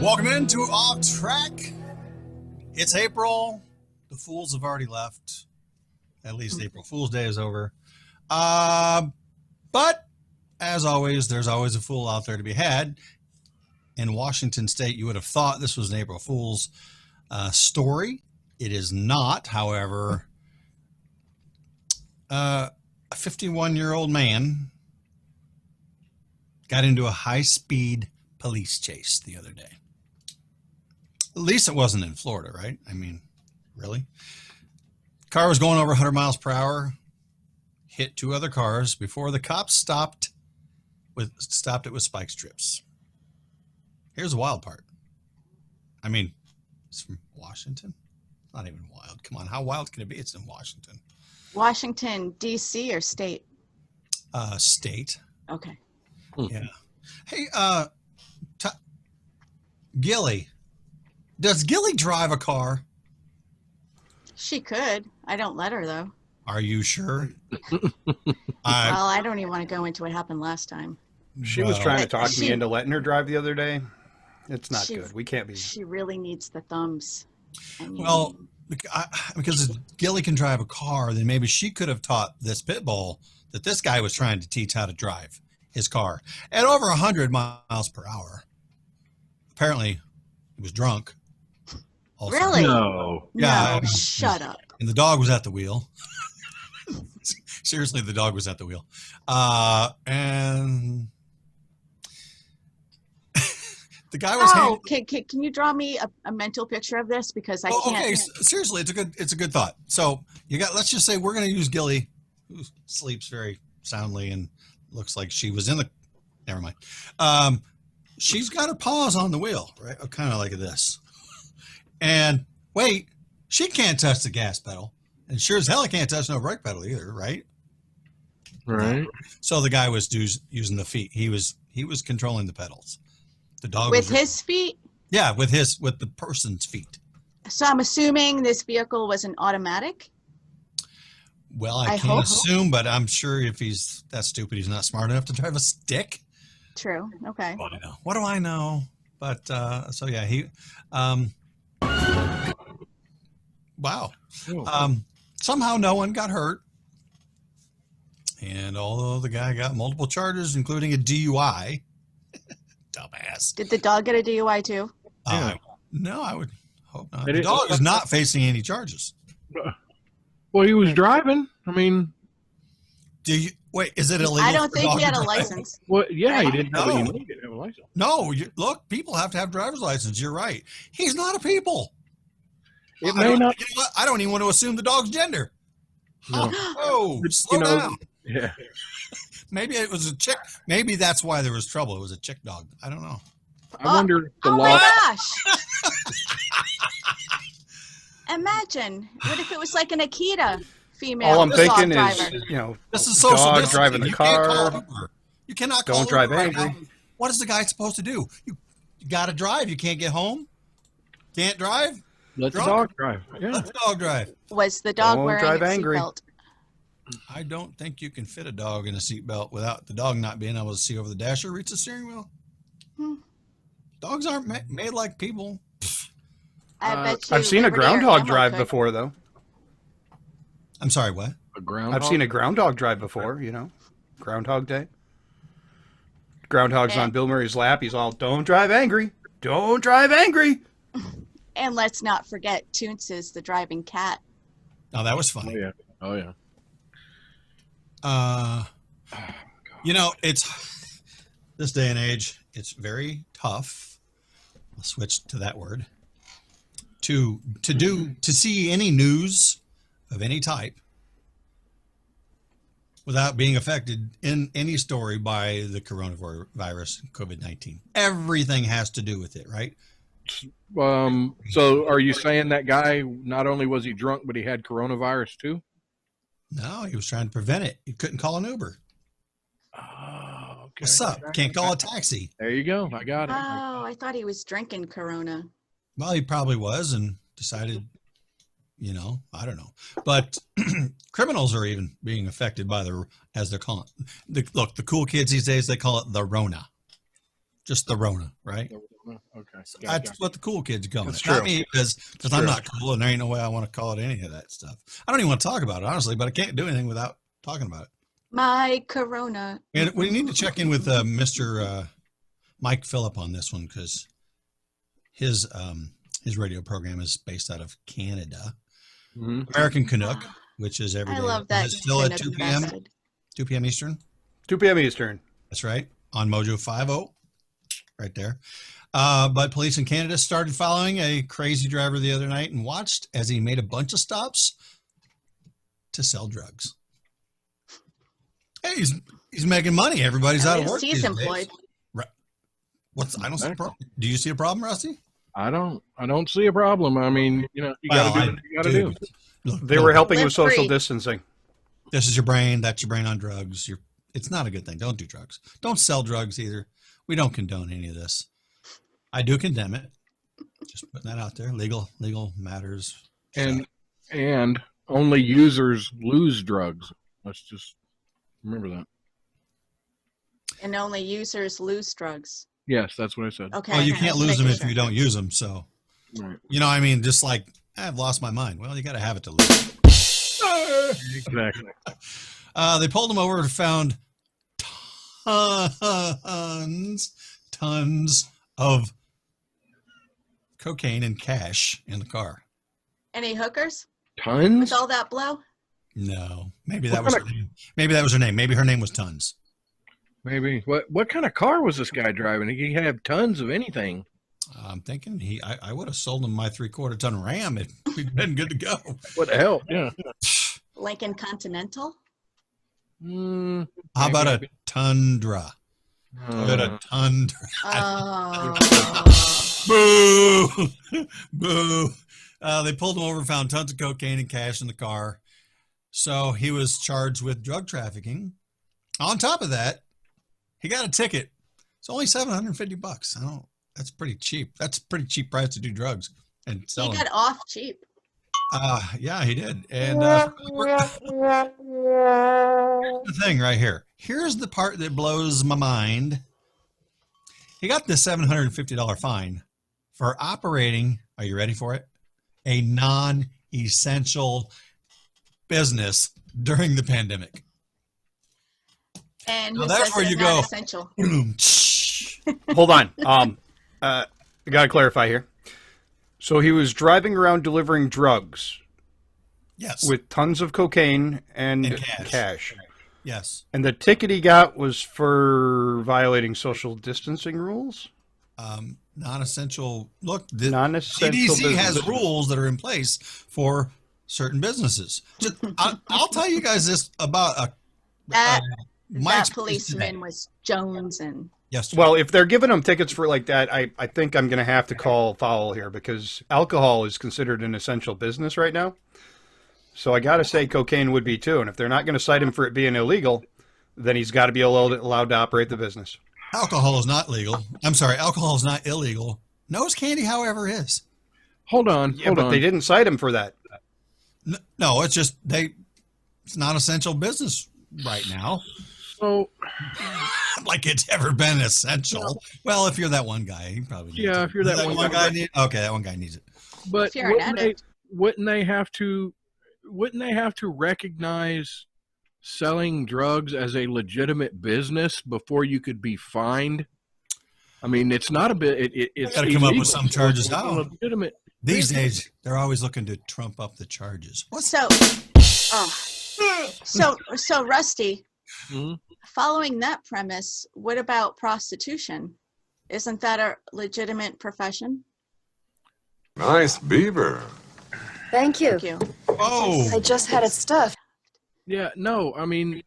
Welcome into Off Track. It's April. The fools have already left. At least April Fool's Day is over. But as always, there's always a fool out there to be had. In Washington State, you would have thought this was an April Fool's story. It is not, however. A 51-year-old man got into a high-speed police chase the other day. At least it wasn't in Florida, right? I mean, really? Car was going over 100 miles per hour, hit two other cars before the cops stopped it with spike strips. Here's the wild part. I mean, it's from Washington. Not even wild. Come on, how wild can it be? It's in Washington. Washington, D.C. or state? State. Okay. Yeah. Hey, Gilly. Does Gilly drive a car? She could. I don't let her, though. Are you sure? Well, I don't even want to go into what happened last time. She was trying to talk me into letting her drive the other day. It's not good. We can't be. She really needs the thumbs. Well, because if Gilly can drive a car, then maybe she could have taught this pit bull that this guy was trying to teach how to drive his car at over 100 miles per hour. Apparently, he was drunk. Also. Really? No. Yeah. No, shut up. And the dog was at the wheel. Seriously, the dog was at the wheel. And the guy was. Can you draw me a mental picture of this, because I can't. Okay, seriously, it's a good thought. So let's just say we're going to use Gilly, who sleeps very soundly and looks like she was in the. Never mind. She's got her paws on the wheel, right? Kind of like this. And wait, she can't touch the gas pedal, and sure as hell can't touch no brake pedal either, right? Right. So the guy was using the feet. He was controlling the pedals. The dog with his feet. Yeah, with the person's feet. So I'm assuming this vehicle was an automatic. Well, I can't assume, but I'm sure if he's that stupid, he's not smart enough to drive a stick. True. Okay. What do I know? But so yeah, he. Wow. Somehow no one got hurt. And although the guy got multiple charges, including a DUI, dumbass. Did the dog get a DUI too? No, I would hope not. The dog is not facing any charges. Well, he was driving. I mean, wait, is it illegal? I don't think he had a license. Well, yeah, he didn't have a license. No, look, people have to have driver's license. You're right. He's not a people. It may not. You know what? I don't even want to assume the dog's gender. No. Oh, slow down. Yeah. Maybe it was a chick. Maybe that's why there was trouble. It was a chick dog. I don't know. I wonder if the law. law. My gosh. Imagine. What if it was like an Akita female? All I'm thinking driver? is, this is social dog distancing. driving the car. You cannot call Don't drive Uber angry. right now. What is the guy supposed to do? You got to drive. You can't get home. Can't drive. Let the dog drive. Yeah. Let the dog drive. Was the dog wearing a seatbelt? I don't think you can fit a dog in a seatbelt without the dog not being able to see over the dash or reach the steering wheel. Dogs aren't made like people. I bet you I've seen a groundhog drive before, though. I'm sorry, what? A groundhog? I've seen a groundhog drive before, Groundhog Day. Groundhog's on Bill Murray's lap. He's all, don't drive angry. Don't drive angry. And let's not forget Toonce is the driving cat. Oh, that was funny. Oh, yeah. It's this day and age, it's very tough. I'll switch to that word. To see any news of any type without being affected in any story by the coronavirus, COVID-19. Everything has to do with it, right? So are you saying that guy, not only was he drunk, but he had coronavirus too? No, he was trying to prevent it. He couldn't call an Uber. Oh, okay. What's up? Can't call a taxi. There you go. I got it. Oh, I thought he was drinking Corona. Well, he probably was and decided, I don't know. But criminals are even being affected by as they're calling it. Look, the cool kids these days, they call it the Rona. just the Rona, right? Okay. That's what the cool kids call it. That's Not true. me, because I'm true. not cool, and there ain't no way I want to call it any of that stuff. I don't even want to talk about it, honestly, but I can't do anything without talking about it. My Corona. And we need to check in with Mr. Mike Phillip on this one, because his radio program is based out of Canada. Mm-hmm. American Canuck, which is every I day. love that. Is it still at kind 2 of p.m.? method. 2 p.m. Eastern? 2 p.m. Eastern. That's right. On Mojo 50, right there. But police in Canada started following a crazy driver the other night and watched as he made a bunch of stops to sell drugs. Hey, he's making money. Everybody's At out of least work. he's these employed. days. Right. I don't see a problem. Do you see a problem, Rusty? I don't see a problem. I mean, you got to do what you got to do. Look, They were helping Live with social free. distancing. This is your brain. That's your brain on drugs. It's not a good thing. Don't do drugs. Don't sell drugs either. We don't condone any of this. I do condemn it. Just putting that out there. Legal matters. And only users lose drugs. Let's just remember that. And only users lose drugs. Yes, that's what I said. Okay. Well, you can't just lose them making if sure. you don't use them. So, Right. what I mean? Just like, I've lost my mind. Well, you got to have it to lose. Exactly. They pulled him over and found tons of cocaine and cash in the car. Any hookers Tons? with all that blow? No, maybe that was her name. Maybe that was her name. Maybe her name was Tons. Maybe. What kind of car was this guy driving? He could have tons of anything. I'm thinking I would have sold him my 3/4 ton Ram if we'd been good to go. What the hell? Yeah. Lincoln Continental? How about a Tundra? Toyota Tundra. Oh. Boo! Boo! They pulled him over and found tons of cocaine and cash in the car. So he was charged with drug trafficking. On top of that, he got a ticket. It's only $750. That's pretty cheap. That's a pretty cheap price to do drugs and sell He them. got off cheap. Yeah, he did. And here's the thing right here. Here's the part that blows my mind. He got this $750 fine for operating, are you ready for it? A non-essential business during the pandemic. And Now who that's says where it's you not go. essential? Hold on. I got to clarify here. So he was driving around delivering drugs Yes. with tons of cocaine and cash. cash. Yes. And the ticket he got was for violating social distancing rules? Non-essential. Look, the Non-essential CDC has business. rules that are in place for certain businesses. I'll tell you guys this about That my experience policeman today. was Jones and Yes. Well, if they're giving them tickets for like that, I think I'm going to have to call foul here because alcohol is considered an essential business right now. So I got to say cocaine would be too. And if they're not going to cite him for it being illegal, then he's got to be allowed to operate the business. Alcohol is not legal. I'm sorry. Alcohol is not illegal. Nose candy, however, is. Hold on. Yeah, hold but on. they didn't cite him for that. No, it's just it's not essential business right now. So, Like it's ever been essential. Well, if you're that one guy, he probably needs Yeah, it. if you're that one guy. Okay, that one guy needs it. but If you're an addict. wouldn't they have to recognize selling drugs as a legitimate business before you could be fined? I mean, it's not a bit. It's Gotta come up with illegal. some charges. It's a Oh. legitimate. These days, they're always looking to trump up the charges. so Rusty, Mhm. following that premise, what about prostitution? Isn't that a legitimate profession? Nice beaver. Thank you. Thank you. Oh, I just had it stuffed. Yeah. No. I mean,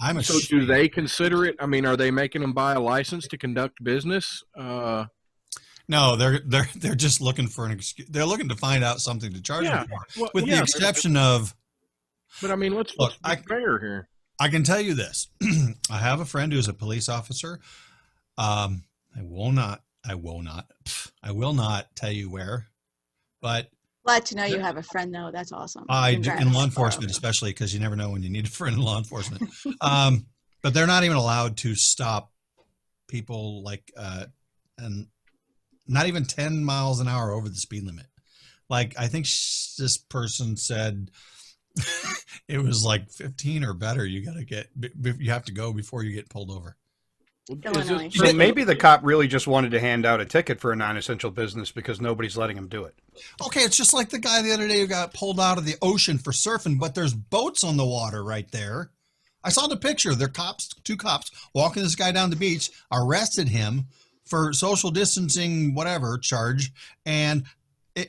I'm a so do they consider it? I mean, are they making them buy a license to conduct business? No, they're just looking for an excuse. They're looking to find out something to charge Yeah. them for. Well, With yeah, the exception of, But I mean, let's Look, be fair here. I can tell you this. I have a friend who's a police officer. I will not tell you where, but Glad to know you have a friend, though. That's awesome. I do, in Congrats. law enforcement, especially because you never know when you need a friend in law enforcement. But they're not even allowed to stop people and not even 10 miles an hour over the speed limit. Like, I think this person said it was like 15 or better. You have to go before you get pulled over. Illinois. So maybe the cop really just wanted to hand out a ticket for a non-essential business because nobody's letting him do it. Okay, it's just like the guy the other day who got pulled out of the ocean for surfing, but there's boats on the water right there. I saw the picture. They're two cops walking this guy down the beach, arrested him for social distancing, whatever charge. And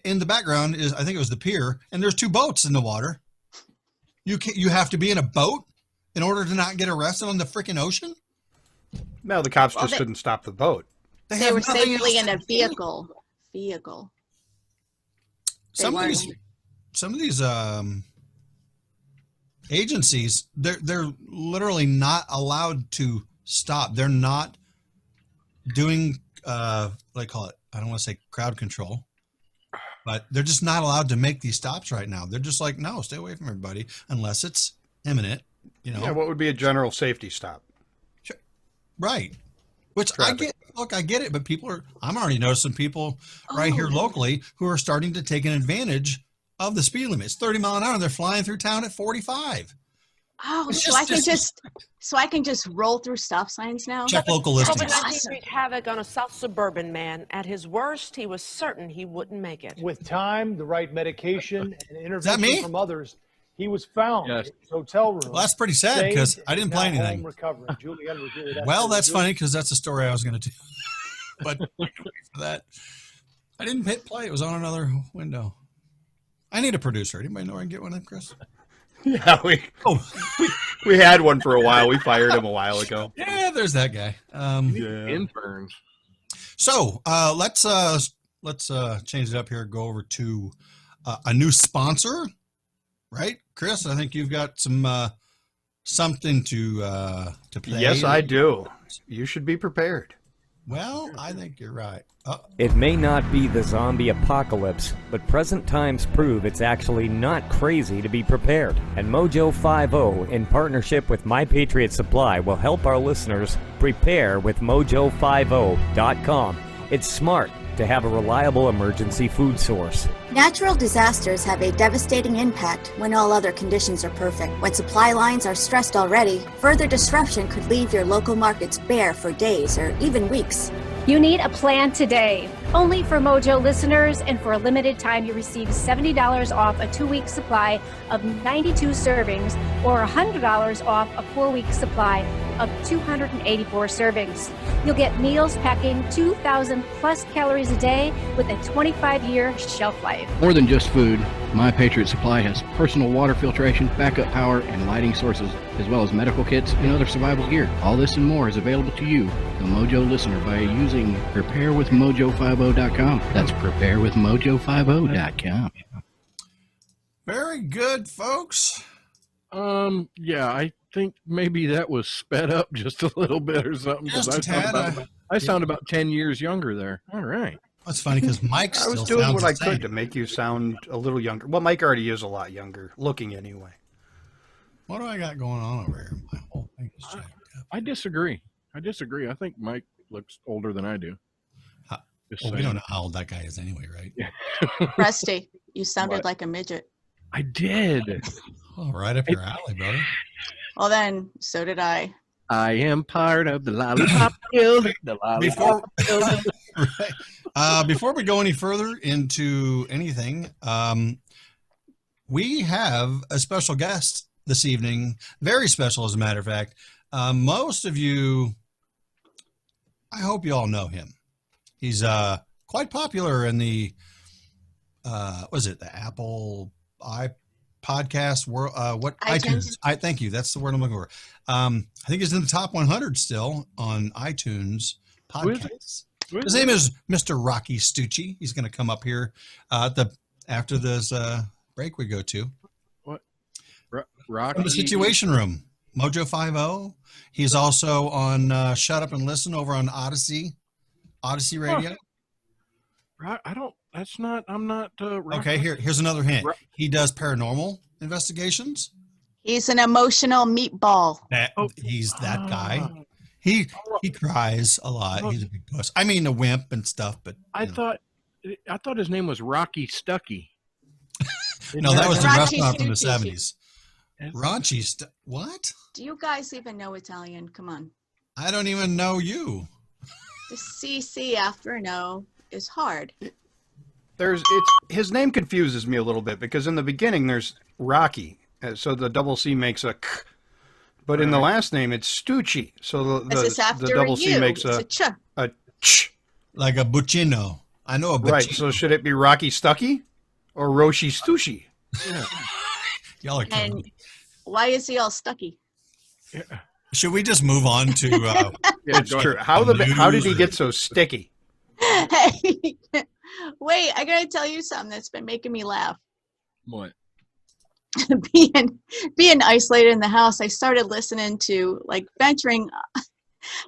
in the background I think it was the pier, and there's two boats in the water. You have to be in a boat in order to not get arrested on the freaking ocean? No, the cops just didn't stop the boat. They were safely in a vehicle. Some of these agencies, they're literally not allowed to stop. They're not doing what do I call it? I don't want to say crowd control, but they're just not allowed to make these stops right now. They're just like, no, stay away from everybody unless it's imminent. Yeah, what would be a general safety stop? Sure. Right. Which Traffic. I get. Look, I get it, but I'm already noticing people right here locally who are starting to take an advantage of the speed limit. It's 30 mile an hour. And they're flying through town at 45. Oh, It's so I can just roll through stop signs now? Check local listings. COVID-19 wreaked havoc on a South suburban man. At his worst, he was certain he wouldn't make it. With time, the right medication, and me? intervention from others, he was found in his hotel room. Well, that's pretty sad because I didn't play anything. Julianne was here with that. Well, that's funny because that's a story I was going to do. But for that, I didn't hit play. It was on another window. I need a producer. Anybody know where I can get one of them, Chris? Yeah, we had one for a while. We fired him a while ago. Yeah, there's that guy. Interns. So let's change it up here. Go over to a new sponsor, right, Chris? I think you've got something to play. Yes, I do. You should be prepared. Well, I think you're right. It may not be the zombie apocalypse, but present times prove it's actually not crazy to be prepared. And Mojo 50, in partnership with My Patriot Supply, will help our listeners prepare with Mojo50.com. It's smart to have a reliable emergency food source. Natural disasters have a devastating impact when all other conditions are perfect. When supply lines are stressed already, further disruption could leave your local markets bare for days or even weeks. You need a plan today. Only for Mojo listeners, and for a limited time, you receive $70 off a 2-week supply of 92 servings or $100 off a 4-week supply of 284 servings. You'll get meals packing 2,000 plus calories a day with a 25-year shelf life. More than just food, My Patriot Supply has personal water filtration, backup power, and lighting sources, as well as medical kits and other survival gear. All this and more is available to you, the Mojo listener, by using preparewithmojo50.com. That's preparewithmojo50.com. Very good, folks. Yeah, I think maybe that was sped up just a little bit or something. Just a tad. I sound about 10 years younger there. All right. That's funny because Mike still I was doing sounds what the I same. could to make you sound a little younger. Well, Mike already is a lot younger, looking anyway. What do I got going on over here? My whole thing is jacked up. I disagree. I think Mike looks older than I do. Well, we don't know how old that guy is anyway, right? Rusty, you sounded What? like a midget. I did. Oh, right up your alley, brother. Well, then, so did I. I am part of the Lollipop Guild. The Lollipop Guild. Right. Before we go any further into anything, we have a special guest this evening. Very special, as a matter of fact. Most of you, I hope you all know him. He's quite popular in the, the Apple podcast world? iTunes. Thank you. That's the word I'm looking for. I think he's in the top 100 still on iTunes podcasts. His name is Mr. Rocci Stucci. He's going to come up here after this break we go to. What? Rocky? From the Situation Room, Mojo 50. He's also on Shut Up and Listen over on Odyssey Radio. I'm not. Okay, here's another hint. He does paranormal investigations. He's an emotional meatball. He's that guy. He cries a lot. He's a big puss. I mean, a wimp and stuff, but I thought his name was Rocky Stucky. no, that was the Rocci restaurant from the Stucci. 70s. Rocci, what? Do you guys even know Italian? Come on. I don't even know you. The CC after no is hard. His name confuses me a little bit because in the beginning there's Rocky, so the double C makes a k, but in the last name it's Stucci, so the double C makes a ch, like a buccino. I know a buccino. Right. So should it be Rocky Stucky or Rocci Stucci? Yeah. Y'all are kidding. And why is he all stucky? Yeah. Should we just move on to? It's true. How did he get so sticky? Hey, wait! I gotta tell you something that's been making me laugh. What? being isolated in the house, I started listening to venturing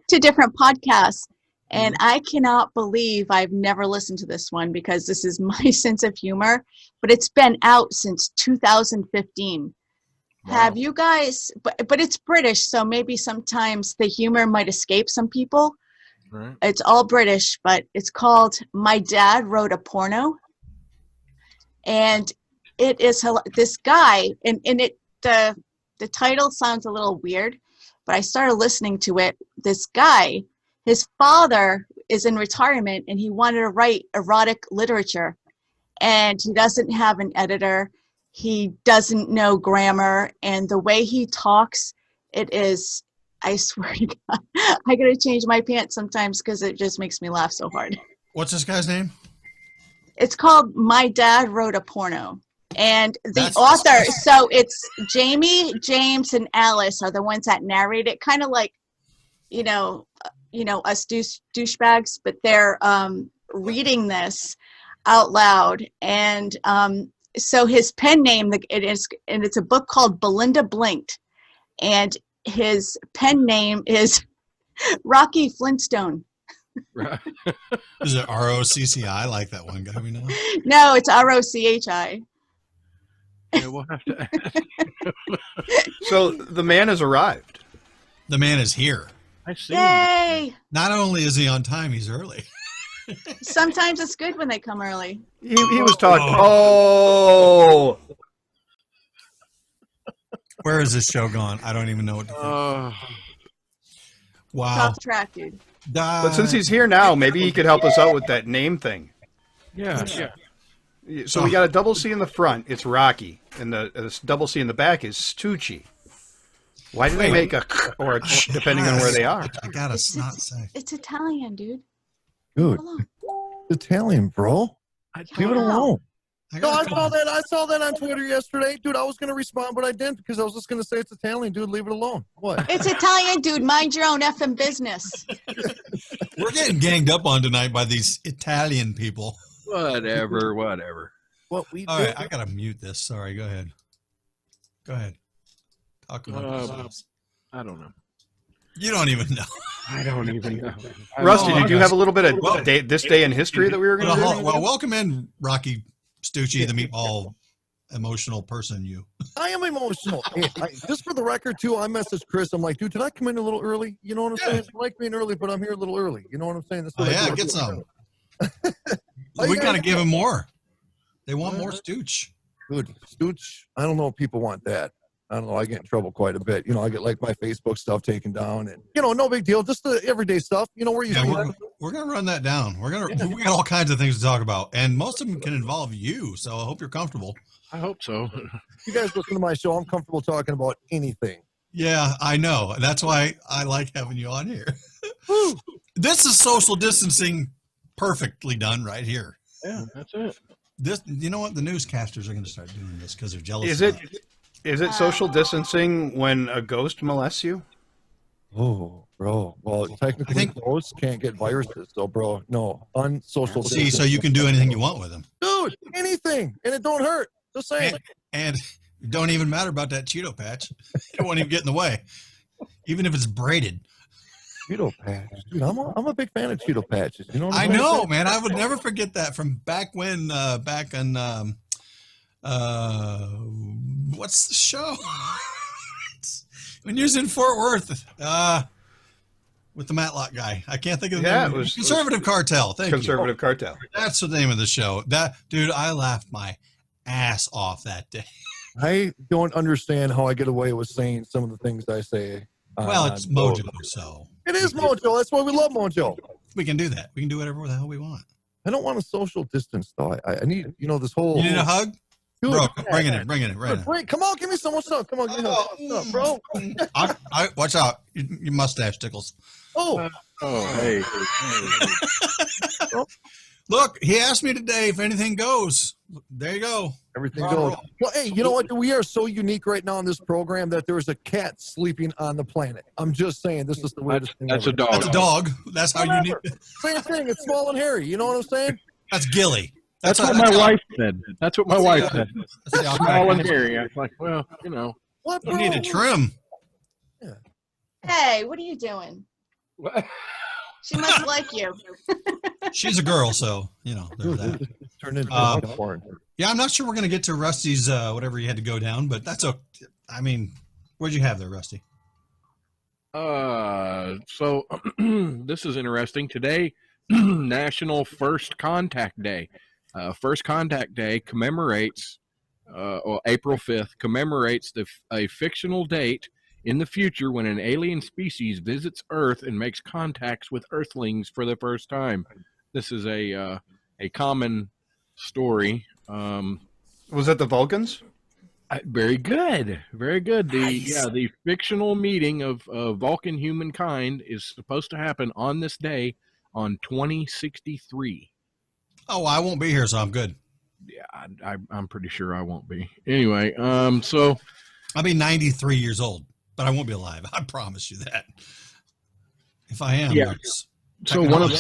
to different podcasts, and I cannot believe I've never listened to this one because this is my sense of humor. But it's been out since 2015. Wow. Have you guys? But it's British, so maybe sometimes the humor might escape some people. Right. It's all British, but it's called "My Dad Wrote a Porno," and it is this guy, and the title sounds a little weird, but I started listening to it. This guy, his father is in retirement, and he wanted to write erotic literature, and he doesn't have an editor. He doesn't know grammar, and the way he talks, it is. I swear to God, I gotta change my pants sometimes because it just makes me laugh so hard. What's this guy's name? It's called "My Dad Wrote a Porno," and the author. So it's Jamie, James, and Alice are the ones that narrate it. Kind of like, us douchebags, but they're reading this out loud. And so his pen name, it's a book called Belinda Blinked, and his pen name is Rocky Flintstone. Is it ROCCI like that one guy we know? No, it's ROCHI. Yeah, we'll have to ask. So the man has arrived. The man is here. I see. Yay! Not only is he on time, he's early. Sometimes it's good when they come early. He was talking. Oh. Where is this show gone? I don't even know what to think. Wow. Tough track, dude. But since he's here now, maybe he could help us out with that name thing. Yeah. So we got a double C in the front. It's Rocky. And the double C in the back is Stucci. Why do they make a k or a ch depending on where they are? I gotta not say. It's Italian, dude. Dude, it's Italian, bro. Leave it alone. No, I saw that on Twitter yesterday. Dude, I was going to respond, but I didn't because I was just going to say it's Italian. Dude, leave it alone. What? It's Italian, dude. Mind your own effing business. We're getting ganged up on tonight by these Italian people. Whatever. What we All right, I got to mute this. Sorry, go ahead. Talk about yourselves. I don't know. You don't even know. I don't even know. Rusty, did you have a little bit of this day in history that we were going to do? Well, welcome in, Rocky Stucci, the meatball emotional person you. I am emotional. Just for the record, too, I messaged Chris. I'm like, dude, did I come in a little early? You know what I'm saying? I like being early, but I'm here a little early. You know what I'm saying? That's get some. We got to give him more. They want more Stucci. Dude, Stucci, I don't know if people want that. I don't know. I get in trouble quite a bit. I get my Facebook stuff taken down, and no big deal. Just the everyday stuff. We're gonna run that down. We got all kinds of things to talk about, and most of them can involve you. So I hope you're comfortable. I hope so. You guys listen to my show. I'm comfortable talking about anything. Yeah, I know. That's why I like having you on here. This is social distancing perfectly done right here. Yeah, that's it. You know what? The newscasters are going to start doing this because they're jealous. Is it social distancing when a ghost molests you? Oh, bro. Well, technically, ghosts can't get viruses, so, bro, no. Unsocial distancing. See, so you can do anything you want with them. Dude, anything. And it don't hurt. Just saying. And it don't even matter about that Cheeto patch. It won't even get in the way. Even if it's braided. Cheeto patch. Dude, I'm a big fan of Cheeto patches. You know what I know, man. I would never forget that from back when, back in, what's the show? When you was in Fort Worth, with the Matlock guy. I can't think of the Yeah, name. it was Conservative Cartel. Thank you. Conservative Cartel. That's the name of the show. That dude, I laughed my ass off that day. I don't understand how I get away with saying some of the things I say. Well, it's Mojo, so it is Mojo. That's why we love Mojo. We can do that. We can do whatever the hell we want. I don't want a social distance though. I need, this whole. You need a hug? Dude, bro, bring it in right now. Wait, come on, give me some more stuff. Come on, give me some stuff, bro. I watch out. Your mustache tickles. Hey. Look, he asked me today if anything goes. There you go. Everything goes. Well, hey, you know what? We are so unique right now in this program that there is a cat sleeping on the planet. I'm just saying, this is the weirdest thing. That's ever. a dog. That's a dog. That's how unique. Same thing. It's small and hairy. You know what I'm saying? That's Gilly. That's what my wife said. That's what my wife said. Small and hairy. I was like, well, What? You need a trim. Hey, what are you doing? She must like you. She's a girl, so there's that. Turned into porn. Yeah, I'm not sure we're gonna get to Rusty's whatever you had to go down, but that's okay. I mean, what'd you have there, Rusty? So this is interesting. Today, National First Contact Day. First Contact Day commemorates, April 5th, commemorates a fictional date in the future when an alien species visits Earth and makes contacts with Earthlings for the first time. This is a common story. Was that the Vulcans? Very good, very good. Nice. The fictional meeting of Vulcan humankind is supposed to happen on this day on 2063. Oh, I won't be here, so I'm good. Yeah, I'm pretty sure I won't be. Anyway, so I'll be 93 years old, but I won't be alive. I promise you that. If I am, yeah. So one of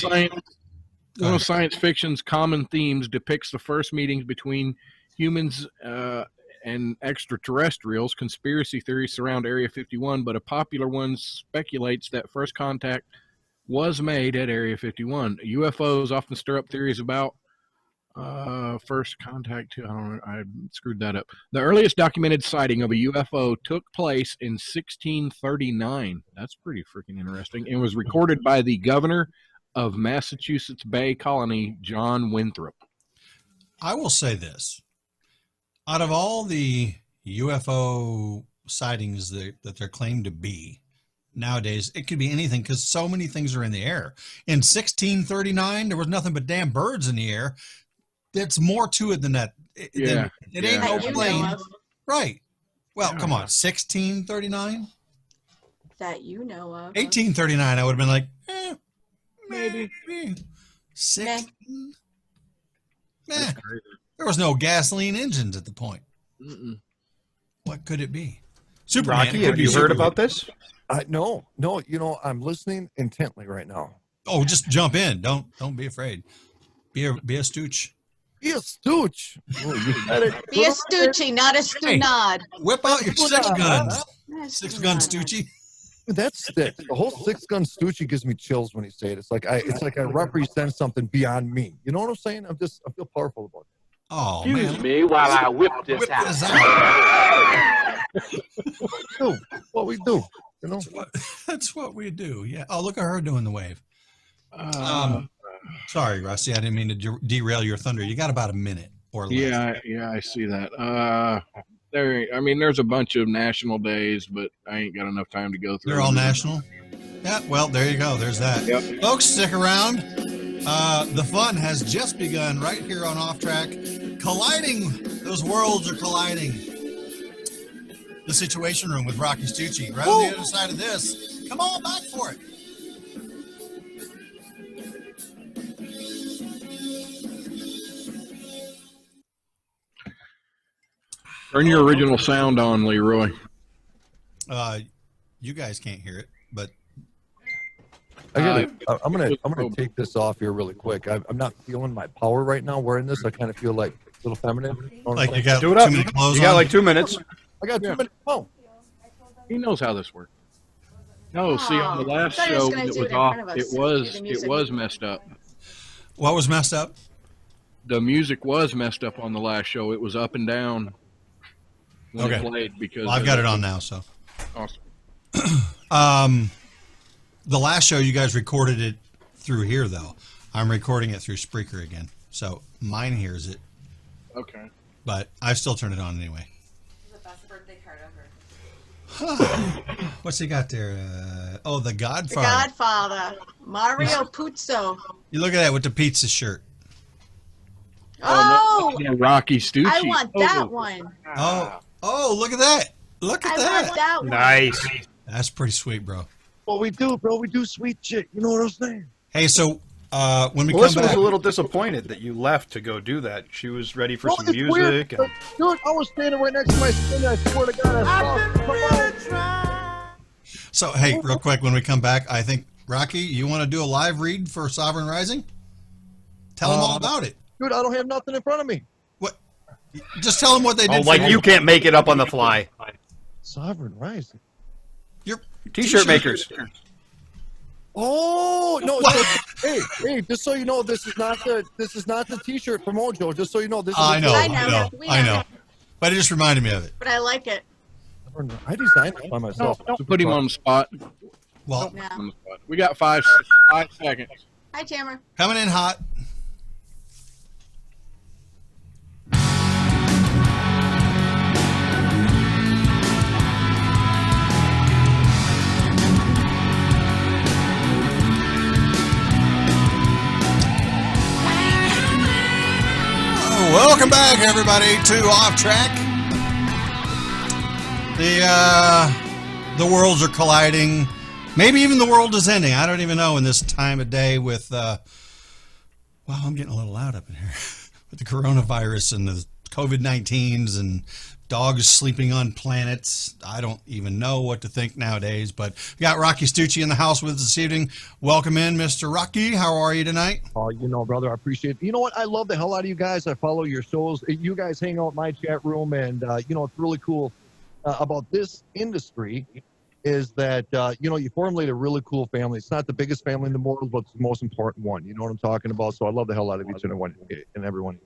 science fiction's common themes depicts the first meetings between humans and extraterrestrials. Conspiracy theories surround Area 51, but a popular one speculates that first contact was made at Area 51. UFOs often stir up theories about first contact. I screwed that up. The earliest documented sighting of a UFO took place in 1639. That's pretty freaking interesting. And was recorded by the governor of Massachusetts Bay Colony, John Winthrop. I will say this. Out of all the UFO sightings that they're claimed to be, nowadays, it could be anything because so many things are in the air. In 1639, there was nothing but damn birds in the air. There's more to it than that. It ain't no plane. Right. Well, come on. 1639? That you know of. 1839, I would have been like, maybe. 16? Meh. There was no gasoline engines at the point. What could it be? Superman. Rocky, have you heard about this? No. I'm listening intently right now. Oh, just jump in. Don't be afraid. Be a stooch. Be a stooch. Be a Stucci, not a Stunad. Whip out your six guns. 6-gun Stucci. That's sick. The whole 6-gun Stucci gives me chills when you say it. It's like I represent something beyond me. You know what I'm saying? I feel powerful about it. Oh, Excuse man. me while I whip this out. What we do, That's what we do. Yeah. Oh, look at her doing the wave. Sorry, Rusty. I didn't mean to derail your thunder. You got about a minute or less. Yeah, I see that. There's a bunch of national days, but I ain't got enough time to go through. They're all national? Yeah, well, there you go. There's that. Yep. Folks, stick around. The fun has just begun right here on Off Track. Colliding. Those worlds are colliding. The Situation Room with Rocky Stucci. Right on the other side of this. Come on back for it. Turn your original sound on, Leroy. You guys can't hear it, but I'm gonna take this off here really quick. I'm not feeling my power right now wearing this. I kind of feel like a little feminine. Like you got Do it up. too many clothes You got on? like 2 minutes. I got 2 minutes. Oh, He knows how this works. No, see, on the last I thought he was show gonna it do was it in off. front of us It so was we could use it it. was messed up. What was messed up? The music was messed up on the last show. It was up and down when it Okay. played because Well, I've got it on now, so. Awesome. The last show, you guys recorded it through here, though. I'm recording it through Spreaker again. So mine hears it. Okay. But I still turn it on anyway. The best birthday card ever. What's he got there? The Godfather. The Godfather. Mario Puzo. You look at that with the pizza shirt. Oh! Rocci Stucci. I want that one. Oh, look at that. Look at I want that one. Nice. That's pretty sweet, bro. What we do, bro, we do sweet shit. You know what I'm saying? Hey, so when we Melissa come was back, a little disappointed that you left to go do that. She was ready for some it's music. weird. And... Dude, I was standing right next to my screen. I swear to God, I saw. so hey, real quick, when we come back, I think Rocky, you want to do a live read for Sovereign Rising? Tell them all about it. Dude, I don't have nothing in front of me. What? Just tell them what they did. Oh, like you can't make it up on the fly. Sovereign Rising. Your T-shirt makers. Oh no! So, hey! Just so you know, this is not the T-shirt for Mojo. Just so you know, this is. I know. I know. But it just reminded me of it. But I like it. I designed it by myself. So put him on the spot. Well, No. We got 5 seconds. Hi, Tamara. coming in hot. Welcome back, everybody, to Off Track. The worlds are colliding. Maybe even the world is ending. I don't even know in this time of day with, well, I'm getting a little loud up in here with the coronavirus and the COVID-19s and dogs sleeping on planets. I don't even know what to think nowadays, but we got Rocci Stucci in the house with us this evening. Welcome in, Mr. Rocci. How are you tonight? Oh, brother, I appreciate it. You know what? I love the hell out of you guys. I follow your shows. You guys hang out in my chat room, and, it's really cool about this industry is that, you formulate a really cool family. It's not the biggest family in the world, but it's the most important one. You know what I'm talking about? So I love the hell out of each and everyone.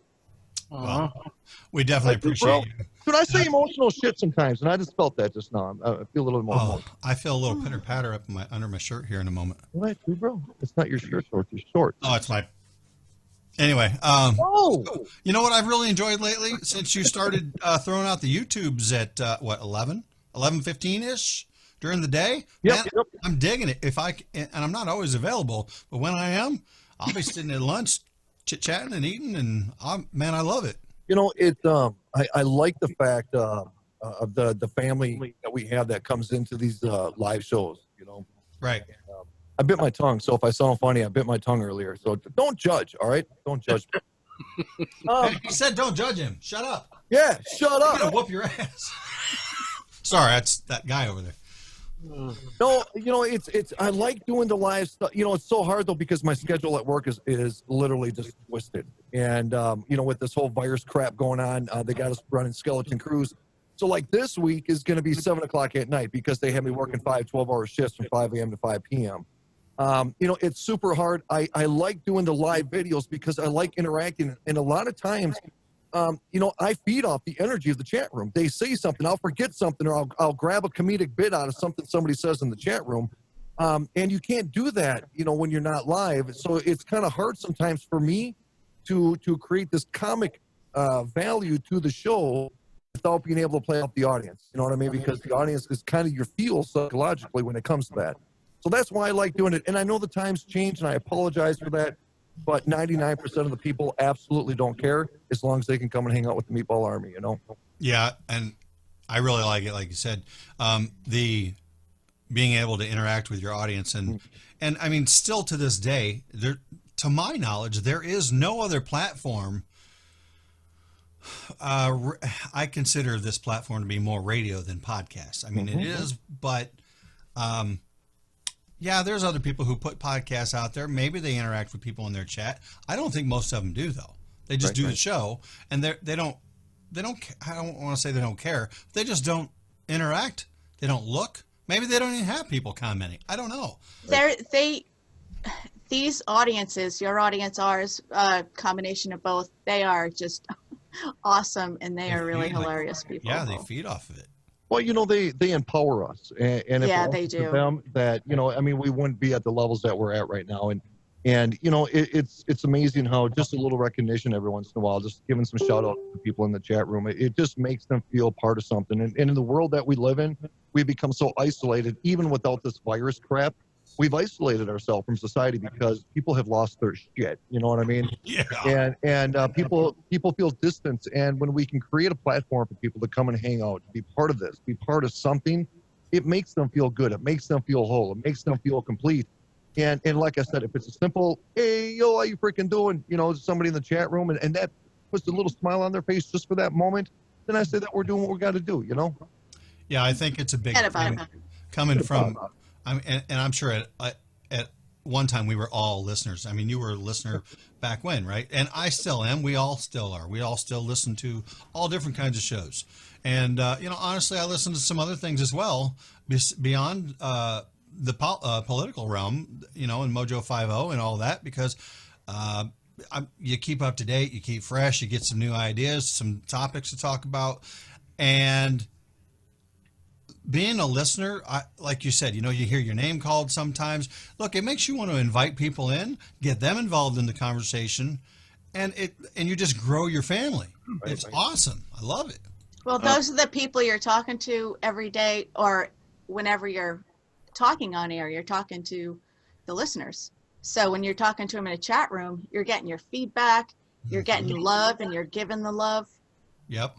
Well, we definitely appreciate you. Dude, I say emotional shit sometimes, and I just felt that just now. I feel a little more. I feel a little pitter patter up under my shirt here in a moment. What, dude, bro? It's not your shirt, it's your shorts. Oh, it's my. Anyway, you know what I've really enjoyed lately since you started throwing out the YouTubes at 11:15 ish during the day. Yep, Man, I'm digging it. And I'm not always available, but when I am, I'll be sitting at lunch, chit chatting and eating, and I love it. I like the fact of the family that we have that comes into these live shows. Right. I bit my tongue, so if I sound funny, I bit my tongue earlier. So don't judge, all right? Don't judge. He said, "Don't judge him. Shut up." Yeah, shut up. I'm gonna whoop your ass. Sorry, that's that guy over there. No, it's I like doing the live stuff. It's so hard though because my schedule at work is literally just twisted. And with this whole virus crap going on, they got us running skeleton crews. So like this week is going to be 7 o'clock at night because they have me working 12-hour shifts from 5 a.m. to 5 p.m. It's super hard. I like doing the live videos because I like interacting. And a lot of times, I feed off the energy of the chat room. They say something, I'll forget something, or I'll grab a comedic bit out of something somebody says in the chat room. And you can't do that, when you're not live. So it's kind of hard sometimes for me to create this comic value to the show without being able to play off the audience. You know what I mean? Because the audience is kind of your feel psychologically when it comes to that. So that's why I like doing it. And I know the times change, and I apologize for that. But 99% of the people absolutely don't care as long as they can come and hang out with the Meatball Army, Yeah, and I really like it, like you said, the being able to interact with your audience. And I mean, still to this day, to my knowledge, there is no other platform. I consider this platform to be more radio than podcasts. I mean, it is, but yeah, there's other people who put podcasts out there. Maybe they interact with people in their chat. I don't think most of them do, though. They just do the show, and they don't. I don't want to say they don't care. They just don't interact. They don't look. Maybe they don't even have people commenting. I don't know. These audiences, your audience, ours, combination of both, they are just awesome, and they are really hilarious people. Yeah, they feed off of it. Well, they empower us, and if Yeah, it they wasn't for do. them, that I mean, we wouldn't be at the levels that we're at right now. And it's amazing how just a little recognition every once in a while, just giving some shout out to people in the chat room, it just makes them feel part of something. And in the world that we live in, we become so isolated. Even without this virus crap, we've isolated ourselves from society because people have lost their shit. You know what I mean? Yeah. And people feel distance. And when we can create a platform for people to come and hang out, to be part of this, be part of something, it makes them feel good. It makes them feel whole. It makes them feel complete. And like I said, if it's a simple, hey, yo, how you freaking doing? Somebody in the chat room, and that puts a little smile on their face just for that moment, then I say that we're doing what we got to do, Yeah, I think it's a big Forget about thing coming from, and I'm sure at one time we were all listeners. I mean, you were a listener back when, right? And I still am. We all still are. We all still listen to all different kinds of shows. And, honestly, I listen to some other things as well beyond the political realm, and Mojo 50 and all that, because you keep up to date, you keep fresh, you get some new ideas, some topics to talk about. And being a listener, like you said, you hear your name called sometimes. Look, it makes you want to invite people in, get them involved in the conversation, and you just grow your family. It's awesome. I love it. Well, those are the people you're talking to every day, or whenever you're talking on air, you're talking to the listeners. So when you're talking to them in a chat room, you're getting your feedback, you're getting love, and you're giving the love. Yep.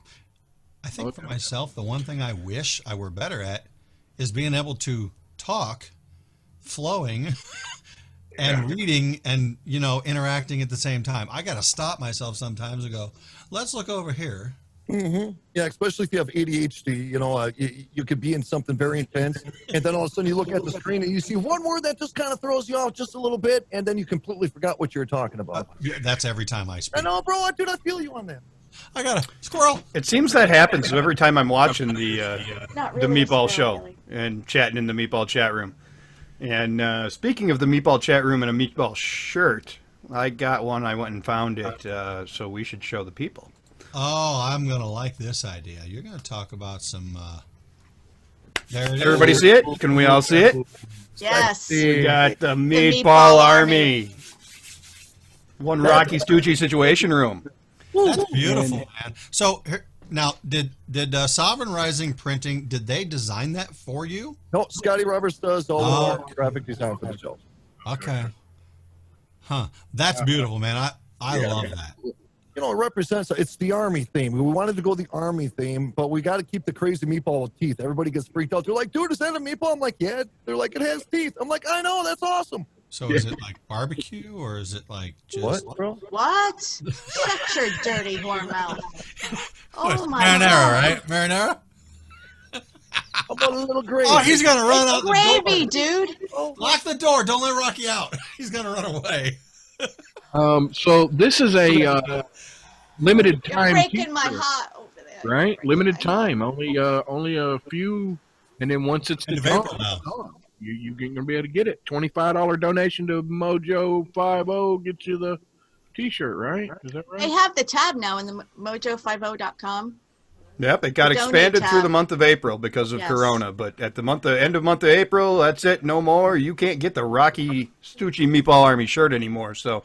I think for myself, the one thing I wish I were better at is being able to talk, flowing, and reading and, interacting at the same time. I got to stop myself sometimes and go, let's look over here. Mm-hmm. Yeah, especially if you have ADHD, you could be in something very intense, and then all of a sudden you look at the screen and you see one word that just kind of throws you off just a little bit, and then you completely forgot what you were talking about. That's every time I speak. I know, bro. I do not feel you on that. I got a squirrel. It seems that happens every time I'm watching the Meatball show really. and chatting in the Meatball chat room. And speaking of the Meatball chat room and a Meatball shirt, I got one. I went and found it, so we should show the people. Oh, I'm going to like this idea. You're going to talk about some... there it is. Everybody see it? Can we all see it? Yes. We got the Meatball Army. One Rocci Stucci situation room. That's beautiful, man. So now, did Sovereign Rising Printing, did they design that for you? No, Scotty Roberts does all the graphic design for the show. Okay. Huh. That's beautiful, man. I love that. It represents, it's the Army theme. We wanted to go the Army theme, but we got to keep the crazy meatball with teeth. Everybody gets freaked out. They're like, dude, is that a meatball? I'm like, yeah. They're like, it has teeth. I'm like, I know, that's awesome. So is it like barbecue, or is it like just... What, bro? What? Shut your dirty whore mouth. Oh, my Marinara, God. right? Marinara? How about a little gravy? Oh, he's going to run out the door. Gravy, dude. Lock the door. Don't let Rocky out. He's going to run away. So this is a limited You're time breaking my t-shirt, heart over there. right? Limited time, only a few, and then once it's End of gone, April now. you're gonna be able to get it. $25 donation to Mojo 50 gets you the T-shirt, right? Is that right? They have the tab now in the mojo50.com. Yep, it got The donate expanded through tab. the month of April because of Yes. Corona. But at the end of month of April, that's it. No more. You can't get the Rocci Stucci Meatball Army shirt anymore. So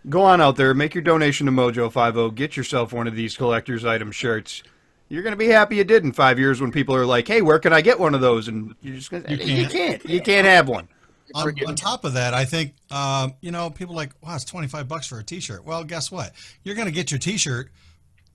go on out there, make your donation to Mojo 50, get yourself one of these collector's item shirts. You're going to be happy you did in 5 years when people are like, hey, where can I get one of those? And you're just going to you can't have one. On top of that, I think, people are like, wow, it's $25 for a T-shirt. Well, guess what? You're going to get your T-shirt,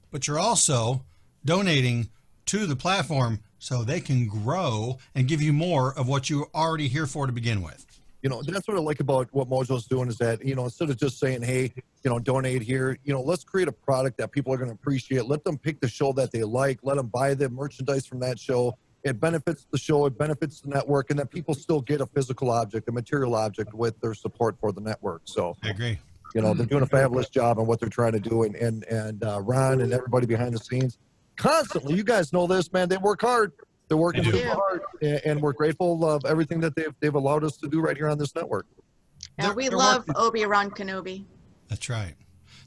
but you're also donating to the platform so they can grow and give you more of what you're already here for to begin with. That's what I like about what Mojo's doing is that, instead of just saying, hey, donate here, let's create a product that people are going to appreciate. Let them pick the show that they like. Let them buy the merchandise from that show. It benefits the show. It benefits the network, and that people still get a physical object, a material object with their support for the network. So I agree. They're doing a fabulous job on what they're trying to do. And Ron and everybody behind the scenes constantly, you guys know this, man, they work hard. They're working super hard, and we're grateful of everything that they've allowed us to do right here on this network. And we love Obi-Wan Kenobi. That's right.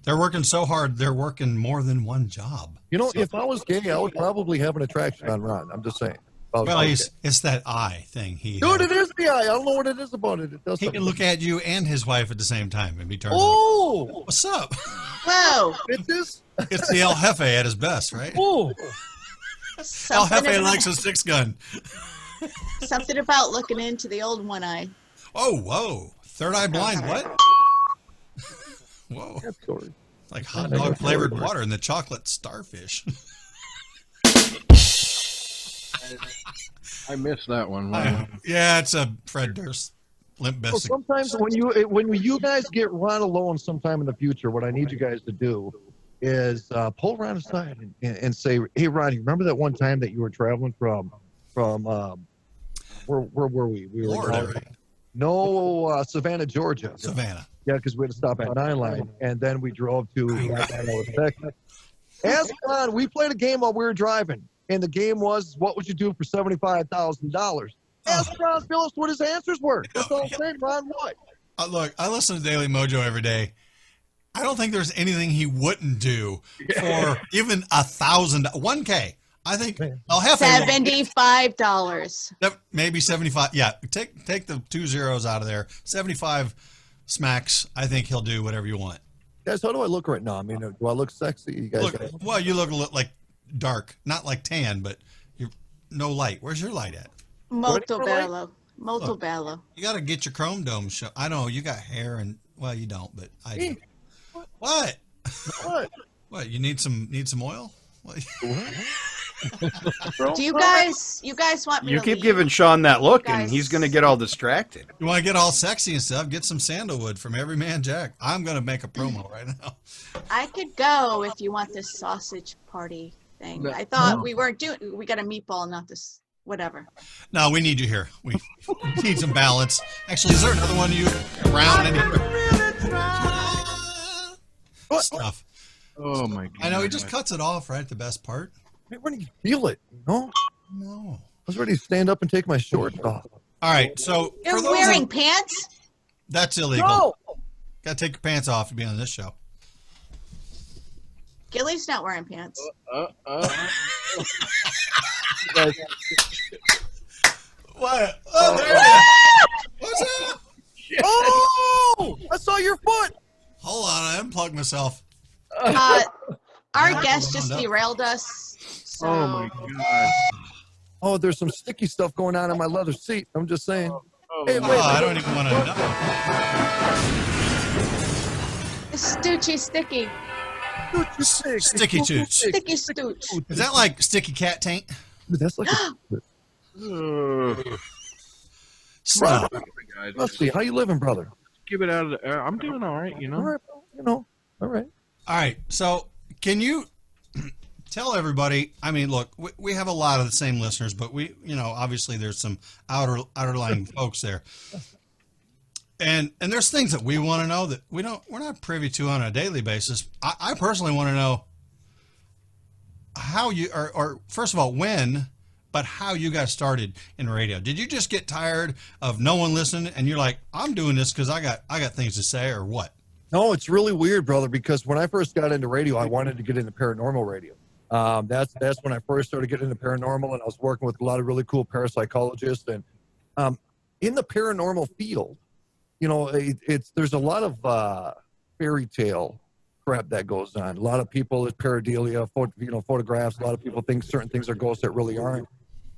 They're working so hard, they're working more than one job. You know, if I was gay, I would probably have an attraction on Ron. I'm just saying. Well, it's that eye thing. Dude, it is the eye. I don't know what it is about it. It does. He can look at you and his wife at the same time and be turned on. Oh! What's up? Whoa! Bitches? It's the El Jefe at his best, right? Oh! El Jefe likes a 6-gun. Something about looking into the old one eye. Oh, whoa. Third eye blind, what? Whoa. Like hot dog flavored water and the chocolate starfish. I missed that one. Yeah, it's a Fred Durst. Limp Bizkit. So sometimes when you guys get Ron alone sometime in the future, what I need you guys to do is pull Ron aside and say, "Hey, Ron, you remember that one time that you were traveling from where were we? We were Florida, right? No, Savannah, Georgia. Savannah. Yeah, because we had to stop at Nine Line, and then we drove to Texas. Ask Ron. We played a game while we were driving, and the game was, "What would you do for $75,000?" Ask Ron Phillips what his answers were. That's all I'm saying. Ron, what? Look, I listen to Daily Mojo every day. I don't think there's anything he wouldn't do for even $1,000, $1K. I think El Jefe $75. Maybe 75. Yeah, take the 2 zeros out of there. 75 smacks. I think he'll do whatever you want. Guys, how do I look right now? I mean, do I look sexy? You guys well, you look a little like dark, not like tan, but you're no light. Where's your light at? Molto bello. Molto bello. You got to get your chrome dome show. I know you got hair and well, you don't, but I do. What? What? You need some oil? What? Do you guys want me You to keep leave? giving Sean that look, and he's going to get all distracted. You want to get all sexy and stuff? Get some sandalwood from Everyman Jack. I'm going to make a promo right now. I could go if you want this sausage party thing. No. I thought we weren't doing. We got a meatball, not this. Whatever. No, we need you here. We need some balance. Actually, is there another one of you around anywhere? Stuff. Oh my god! I know he just cuts it off right at the best part. When you feel it, no. I was ready to stand up and take my shorts off. All right, so You're wearing pants? That's illegal. No. Got to take your pants off to be on this show. Gilly's not wearing pants. What? Oh, there it is. What's that? Oh, I saw your foot. Hold on, I unplugged myself. Our guest just derailed us. So. Oh my god! Oh, there's some sticky stuff going on in my leather seat. I'm just saying. Hey, wait, I don't even want to know. Stucci sticky. Sticky toots. Sticky stooch. Is that like sticky cat taint? Dude, that's like Stop. Let's see. How you living, brother? Give it out of the. I'm doing all right, you know. All right, all right. All right. So, can you tell everybody? I mean, look, we have a lot of the same listeners, but obviously there's some outerlying folks there, and there's things that we want to know that we're not privy to on a daily basis. I personally want to know how you, or first of all, when. But how you got started in radio? Did you just get tired of no one listening, and you're like, I'm doing this because I got things to say, or what? No, it's really weird, brother. Because when I first got into radio, I wanted to get into paranormal radio. That's when I first started getting into paranormal, and I was working with a lot of really cool parapsychologists. And in the paranormal field, there's a lot of fairy tale crap that goes on. A lot of people, it's pareidolia, photographs. A lot of people think certain things are ghosts that really aren't.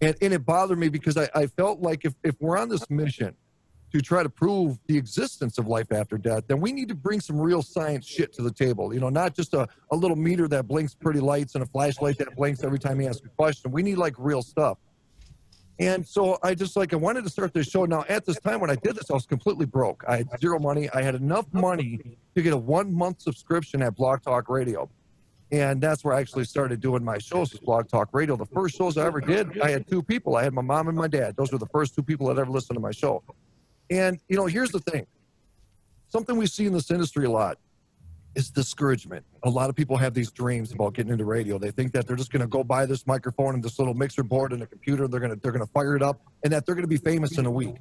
And it bothered me because I felt like if we're on this mission to try to prove the existence of life after death, then we need to bring some real science shit to the table. Not just a little meter that blinks pretty lights and a flashlight that blinks every time you ask a question. We need like real stuff. And so I wanted to start this show. Now, at this time when I did this, I was completely broke. I had zero money. I had enough money to get a 1-month subscription at Blog Talk Radio. And that's where I actually started doing my shows, was Blog Talk Radio. The first shows I ever did, I had 2 people. I had my mom and my dad. Those were the first 2 people that ever listened to my show. And, here's the thing. Something we see in this industry a lot is discouragement. A lot of people have these dreams about getting into radio. They think that they're just going to go buy this microphone and this little mixer board and a computer. They're going to fire it up, and that they're going to be famous in a week.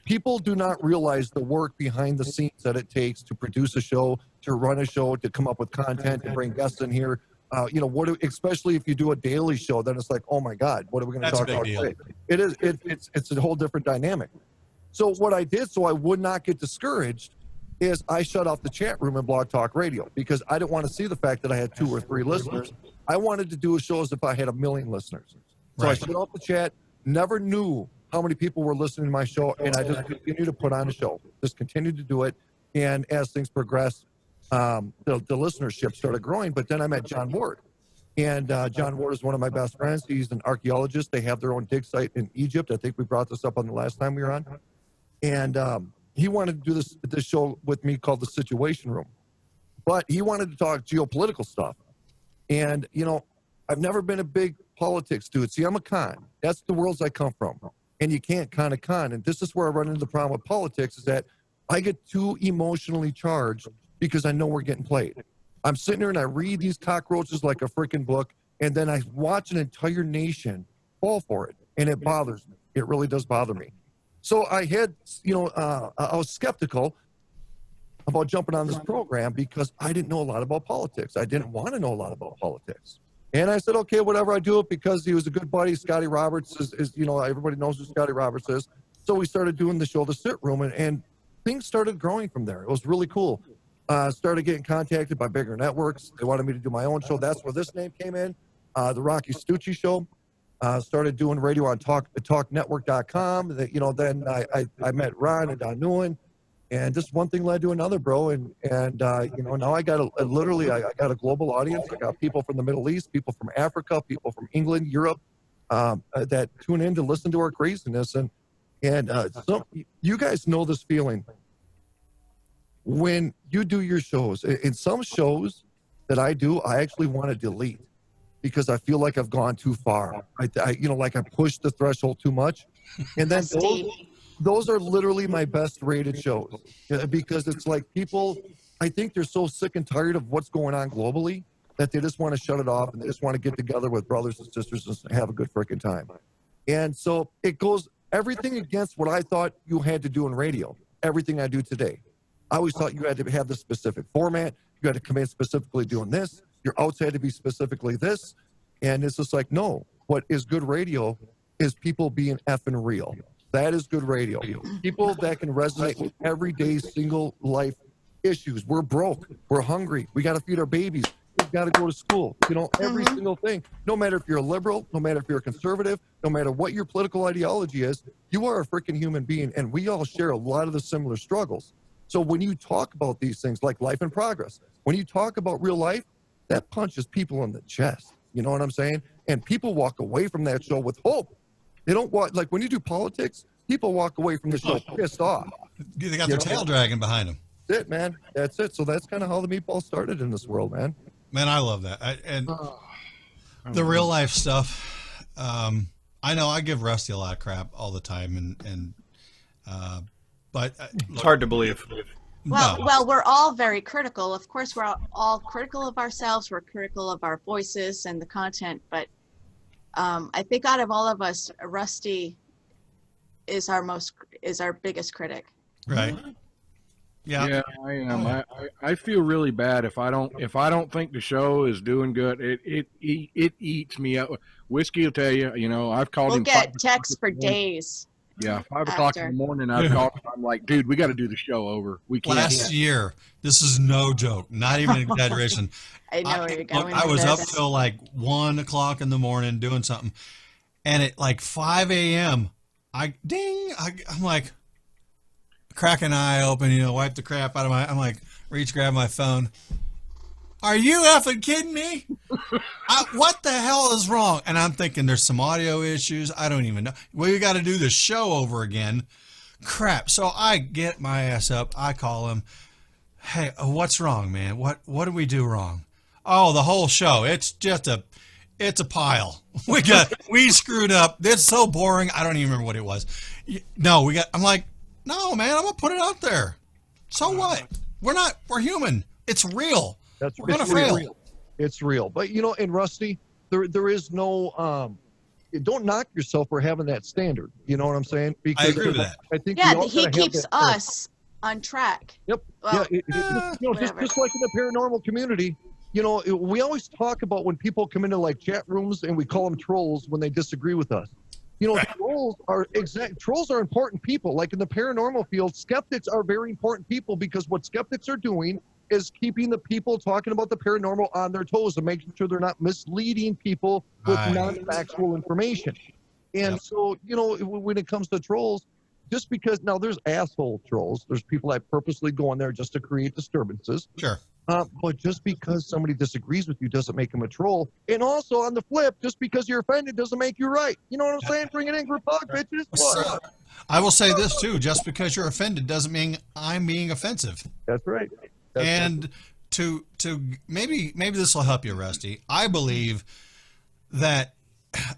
people do not realize the work behind the scenes that it takes to produce a show, to run a show, to come up with content, to bring guests in here. Especially if you do a daily show, then it's like, oh my God, what are we going to talk about today? It is. It's a whole different dynamic. So what I did, so I would not get discouraged, is I shut off the chat room in Blog Talk Radio because I didn't want to see the fact that I had 2 or 3 listeners. I wanted to do a show as if I had 1 million listeners. So I shut off the chat, never knew how many people were listening to my show, and I just continued to put on a show, just continued to do it. And as things progressed, the listenership started growing. But then I met John Ward, and John Ward is one of my best friends. He's an archaeologist. They have their own dig site in Egypt. I think we brought this up on the last time we were on. And he wanted to do this show with me called The Situation Room. But he wanted to talk geopolitical stuff. And, I've never been a big politics dude. See, I'm a con. That's the worlds I come from. And you can't con a con. And this is where I run into the problem with politics, is that I get too emotionally charged because I know we're getting played. I'm sitting there and I read these cockroaches like a freaking book, and then I watch an entire nation fall for it. And it bothers me. It really does bother me. So I had, I was skeptical about jumping on this program because I didn't know a lot about politics. I didn't want to know a lot about politics. And I said, okay, whatever, I do it because he was a good buddy. Scotty Roberts is everybody knows who Scotty Roberts is. So we started doing the show, The Sit Room, and things started growing from there. It was really cool. Started getting contacted by bigger networks. They wanted me to do my own show. That's where this name came in, the Rocci Stucci Show. Started doing radio on talknetwork.com. Then I met Ron and Don Newland, and just one thing led to another, bro. And now I got I got a global audience. I got people from the Middle East, people from Africa, people from England, Europe, that tune in to listen to our craziness. And so you guys know this feeling when you do your shows. In some shows that I do, I actually want to delete, because I feel like I've gone too far. Like I pushed the threshold too much. And then those are literally my best rated shows, because it's like people, I think they're so sick and tired of what's going on globally that they just want to shut it off, and they just want to get together with brothers and sisters and have a good freaking time. And so it goes everything against what I thought you had to do in radio, everything I do today. I always thought you had to have this specific format. You had to come in specifically doing this. Your outs had to be specifically this. And it's just like, no, what is good radio is people being effing real. That is good radio. People that can resonate with everyday single life issues. We're broke. We're hungry. We got to feed our babies. We've got to go to school. Every single thing. No matter if you're a liberal, no matter if you're a conservative, no matter what your political ideology is, you are a freaking human being, and we all share a lot of the similar struggles. So when you talk about these things like life in progress, when you talk about real life, that punches people in the chest. You know what I'm saying? And people walk away from that show with hope. They don't walk, like when you do politics, people walk away from the show pissed off. They got their tail dragging behind them. That's it, man. That's it. So that's kind of how the Meatball started in this world, man. Man, I love that. The real life stuff. I know I give Rusty a lot of crap all the time, but it's hard to believe. Well, we're all very critical. Of course, we're all critical of ourselves. We're critical of our voices and the content. But I think out of all of us, Rusty is our biggest critic. Right. Yeah, I am. I feel really bad if I don't think the show is doing good. It eats me up. Whiskey will tell you. I've called him. We'll get texts for days. Yeah, 5 o'clock in the morning, I've called him. I'm like, dude, we got to do the show over. We can't. Last year, this is no joke, not even an exaggeration. I know where you're going. I was up till like 1 o'clock in the morning doing something, and at like 5 a.m., I'm like, crack an eye open, wipe the crap out of I'm like, grab my phone. Are you effing kidding me? What the hell is wrong? And I'm thinking there's some audio issues. I don't even know. Well, you got to do the show over again. Crap. So I get my ass up. I call him. Hey, what's wrong, man? What did we do wrong? Oh, the whole show. It's just it's a pile. We screwed up. It's so boring. I don't even remember what it was. No, I'm like, no, man, I'm going to put it out there. So what? We're human. It's real. We're going to fail. It's real. But, in Rusty, there is no, don't knock yourself for having that standard. You know what I'm saying? I agree with that. I think Yeah, we all he gotta have keeps that us on track. Yep. Well, you know, just like in the paranormal community, you know, we always talk about when people come into like chat rooms and we call them trolls when they disagree with us. You know, trolls are important people. Like in the paranormal field, skeptics are very important people because what skeptics are doing is keeping the people talking about the paranormal on their toes and making sure they're not misleading people with non-factual information. And so, you know, when it comes to trolls, just because now there's asshole trolls, there's people that purposely go in there just to create disturbances. Sure. But just because somebody disagrees with you doesn't make them a troll. And also on the flip, just because you're offended doesn't make you right. You know what I'm saying? Bring it in, group hug, bitches. What? I will say this too: just because you're offended doesn't mean I'm being offensive. That's right. To maybe this will help you, Rusty. I believe that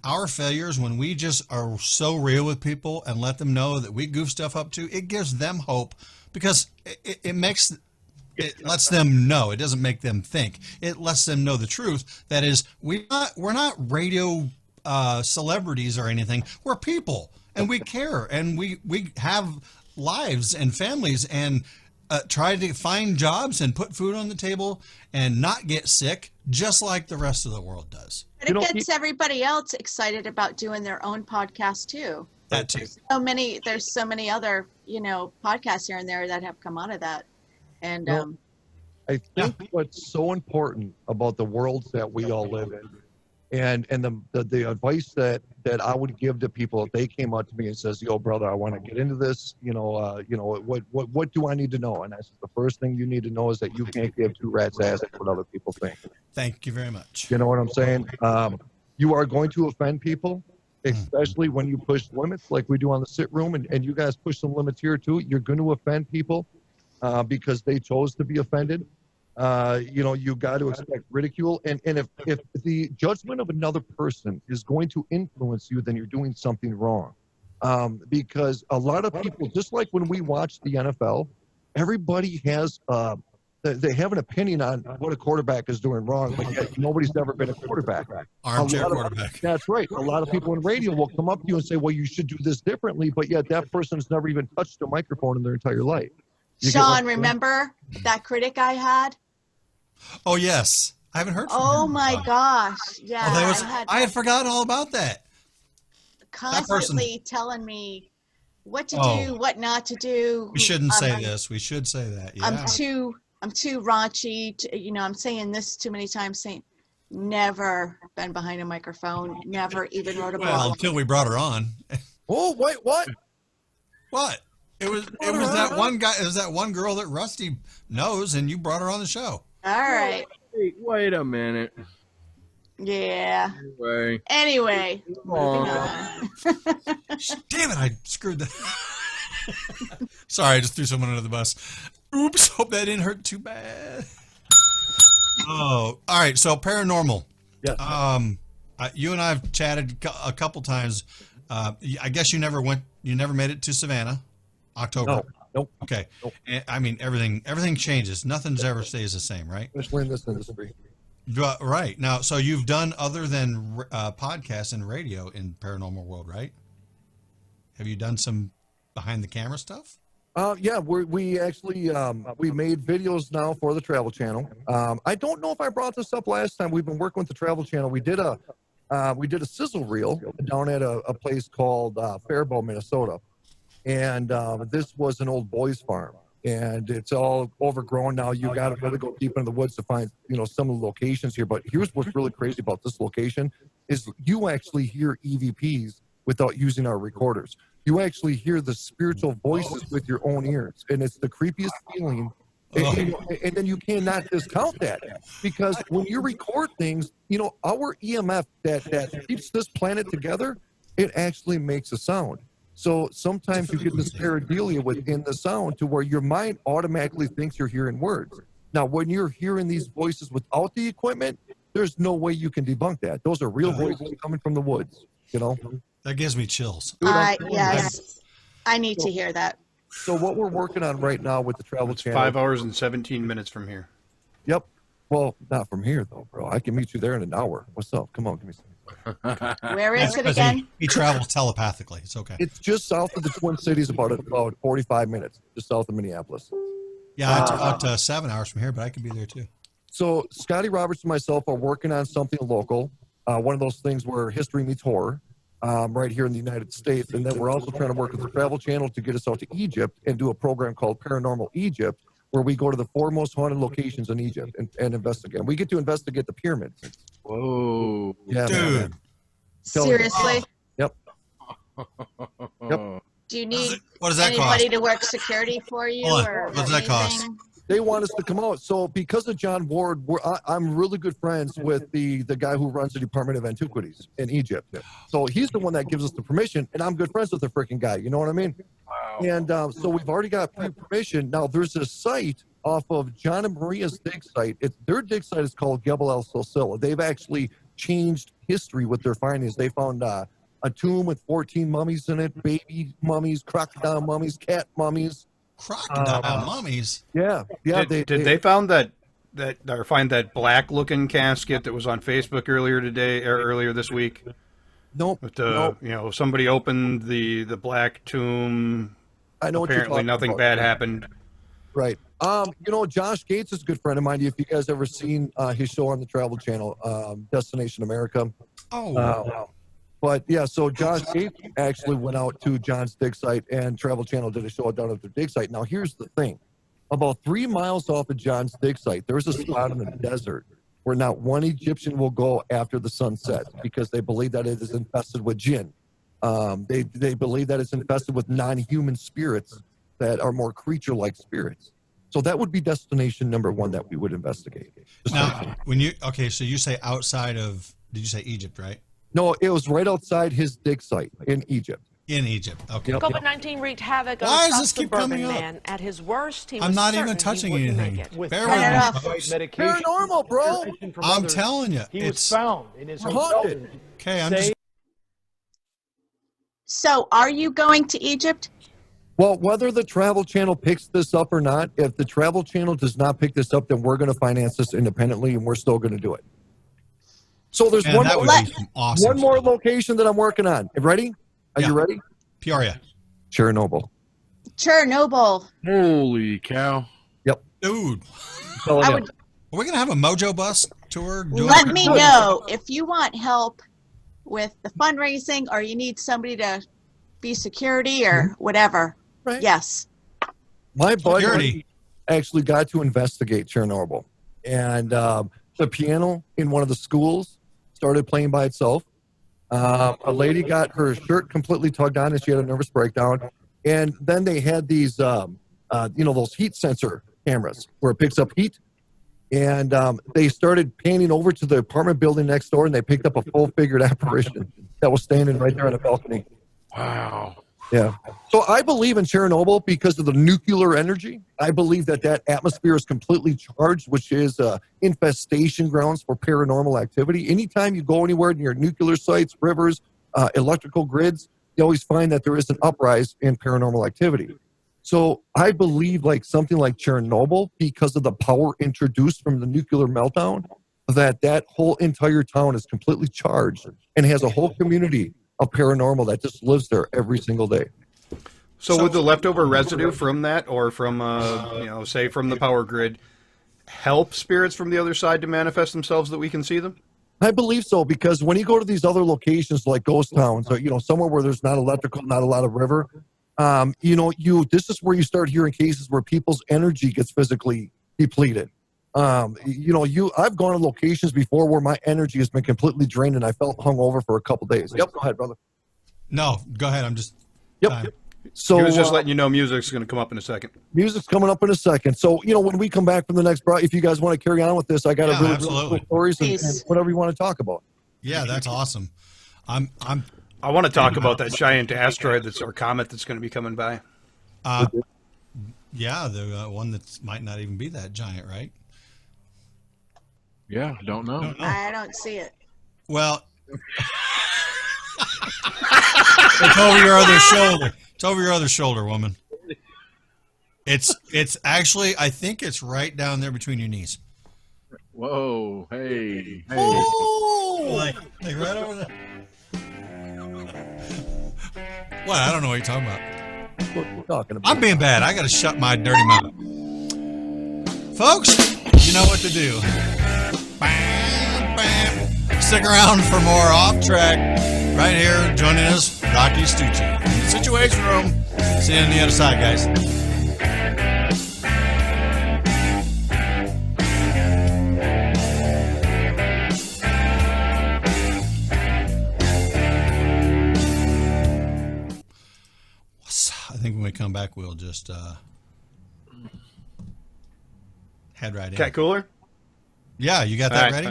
our failures, when we just are so real with people and let them know that we goof stuff up too, it gives them hope because it lets them know. It doesn't make them think. It lets them know the truth. That is, we're not radio celebrities or anything. We're people, and we care, and we have lives and families, and try to find jobs and put food on the table and not get sick, just like the rest of the world does. But it gets everybody else excited about doing their own podcast too. That too. There's so many other, you know, podcasts here and there that have come out of that. And I think what's so important about the worlds that we all live in, and the advice that I would give to people if they came up to me and says, "Yo, brother, I want to get into this. What do I need to know?" And I said, the first thing you need to know is that you can't give two rats' ass what other people think. Thank you very much. You know what I'm saying? You are going to offend people, especially when you push limits like we do on the sit room, and you guys push some limits here too. You're going to offend people. Because they chose to be offended. You got to expect ridicule. And if the judgment of another person is going to influence you, then you're doing something wrong. Because a lot of people, just like when we watch the NFL, everybody has, they have an opinion on what a quarterback is doing wrong, but yet nobody's ever been a quarterback. Armchair quarterback. That's right. A lot of people in radio will come up to you and say, well, you should do this differently, but yet that person's never even touched a microphone in their entire life. Sean, remember that critic I had? Oh, yes. I haven't heard from him. Oh, my gosh. Yeah. I had forgotten all about that. Constantly telling me what to do, what not to do. We shouldn't say this. We should say that. Yeah. I'm too raunchy. I'm saying this too many times, saying never been behind a microphone, never even wrote a book. Well, until we brought her on. Oh, wait, what? What? It was that one guy. It was that one girl that Rusty knows, and you brought her on the show. All right. Wait a minute. Yeah. Anyway. Moving on. Damn it! I screwed that. Sorry, I just threw someone under the bus. Oops! Hope that didn't hurt too bad. Oh, all right. So paranormal. Yeah. You and I've chatted a couple times. I guess you never made it to Savannah. October. No, nope. Okay. Nope. I mean, everything changes. Nothing's ever stays the same, right? Especially in this industry. Right. Now, so you've done other than podcasts and radio in paranormal world, right? Have you done some behind the camera stuff? Yeah, we actually we made videos now for the Travel Channel. I don't know if I brought this up last time. We've been working with the Travel Channel. We did a sizzle reel down at a place called Faribault, Minnesota. And this was an old boys farm, and it's all overgrown now. You got to really go deep into the woods to find, some of the locations here. But here's what's really crazy about this location is you actually hear EVPs without using our recorders. You actually hear the spiritual voices with your own ears, and it's the creepiest feeling. And then you cannot discount that, because when you record things, our EMF that keeps this planet together, it actually makes a sound. So sometimes you get this pareidolia within the sound to where your mind automatically thinks you're hearing words. Now, when you're hearing these voices without the equipment, there's no way you can debunk that. Those are real voices coming from the woods, That gives me chills. Yes. I need to hear that. So what we're working on right now with the Travel Channel. 5 hours and 17 minutes from here. Yep. Well, not from here, though, bro. I can meet you there in an hour. What's up? Come on, give me some. Where is it Because again? He travels telepathically. It's okay. It's just south of the Twin Cities, about 45 minutes, just south of Minneapolis. Yeah, it's about 7 hours from here, but I could be there too. So Scotty Roberts and myself are working on something local, one of those things where history meets horror, right here in the United States. And then we're also trying to work with the Travel Channel to get us out to Egypt and do a program called Paranormal Egypt, where we go to the 4 most haunted locations in Egypt and investigate. We get to investigate the pyramids. Whoa. Yeah, Dude. man. Seriously? Yep. Do you need What does that anybody cost? to work security for you? Hold on. Or What does that cost? anything? They want us to come out. So because of John Ward, I'm really good friends with the guy who runs the Department of Antiquities in Egypt. So he's the one that gives us the permission, and I'm good friends with the freaking guy. You know what I mean? Wow. And so we've already got permission. Now there's a site off of John and Maria's dig site. Their dig site is called Gebel El Silsila. They've actually changed history with their findings. They found a tomb with 14 mummies in it, baby mummies, crocodile mummies, cat mummies. Crocodile mummies? Yeah. Did they find that black looking casket that was on Facebook earlier this week? Nope. With somebody opened the black tomb. I know. Apparently nothing bad happened. Right. Josh Gates is a good friend of mine. If you guys ever seen his show on the Travel Channel, Destination America. Oh. But yeah, so Josh Gates actually went out to John's dig site, and Travel Channel did a show down at their dig site. Now here's the thing. About 3 miles off of John's dig site, there's a spot in the desert where not one Egyptian will go after the sun sets because they believe that it is infested with jinn. They believe that it's infested with non-human spirits that are more creature-like spirits. So that would be destination number 1 that we would investigate. Now, so you say outside of, did you say Egypt, right? No, it was right outside his dig site in Egypt. In Egypt, okay. COVID-19 wreaked havoc on Why a does South this keep suburban coming up? man. At his worst, he was I'm not certain even touching he wouldn't anything. make it. With Bear Paranormal, bro. I'm telling you, He was found in his hotel haunted. room. Okay, I'm just. So are you going to Egypt? Well, whether the Travel Channel picks this up or not, if the Travel Channel does not pick this up, then we're going to finance this independently, and we're still going to do it. So there's Man, that would be some awesome one more location that I'm working on. Ready? Are you ready? Peoria. Chernobyl. Holy cow. Yep. Dude. So, I yeah. would- Are we going to have a Mojo Bus tour? Let me know if you want help with the fundraising or you need somebody to be security or whatever. Right. Yes. My buddy Security. actually got to investigate Chernobyl. And the piano in one of the schools started playing by itself. A lady got her shirt completely tugged on and she had a nervous breakdown. And then they had these, those heat sensor cameras where it picks up heat. And they started panning over to the apartment building next door, and they picked up a full-figured apparition that was standing right there on a balcony. Wow. Yeah. So I believe in Chernobyl because of the nuclear energy. I believe that atmosphere is completely charged, which is infestation grounds for paranormal activity. Anytime you go anywhere near nuclear sites, rivers, electrical grids, you always find that there is an uprise in paranormal activity. So I believe something like Chernobyl, because of the power introduced from the nuclear meltdown, that whole entire town is completely charged and has a whole community of paranormal that just lives there every single day. So would the leftover residue from that, or from, say from the power grid, help spirits from the other side to manifest themselves that we can see them? I believe so, because when you go to these other locations like ghost towns, or somewhere where there's not electrical, not a lot of river, this is where you start hearing cases where people's energy gets physically depleted. I've gone to locations before where my energy has been completely drained and I felt hungover for a couple days. Yep, go ahead, brother. No, go ahead. I'm just. Yep. So he was just letting you know music's going to come up in a second. Music's coming up in a second. So when we come back from the next break, if you guys want to carry on with this, I got really cool stories and whatever you want to talk about. Yeah, that's awesome. I want to talk about that giant asteroid or comet that's going to be coming by. Yeah, the one that might not even be that giant, right? Yeah, don't know. I don't see it. Well, it's over your other shoulder. It's over your other shoulder, woman. It's actually, I think it's right down there between your knees. Whoa, hey. Oh, like right over there. What? I don't know what you're talking about. What are you talking about? I'm being bad. I got to shut my dirty mouth. Folks, you know what to do. Bam, bam. Stick around for more Off Track. Right here, joining us, Rocci Stucci. In the Situation Room. See you on the other side, guys. I think when we come back, we'll just head right in. Cat cooler? Yeah, you got that ready?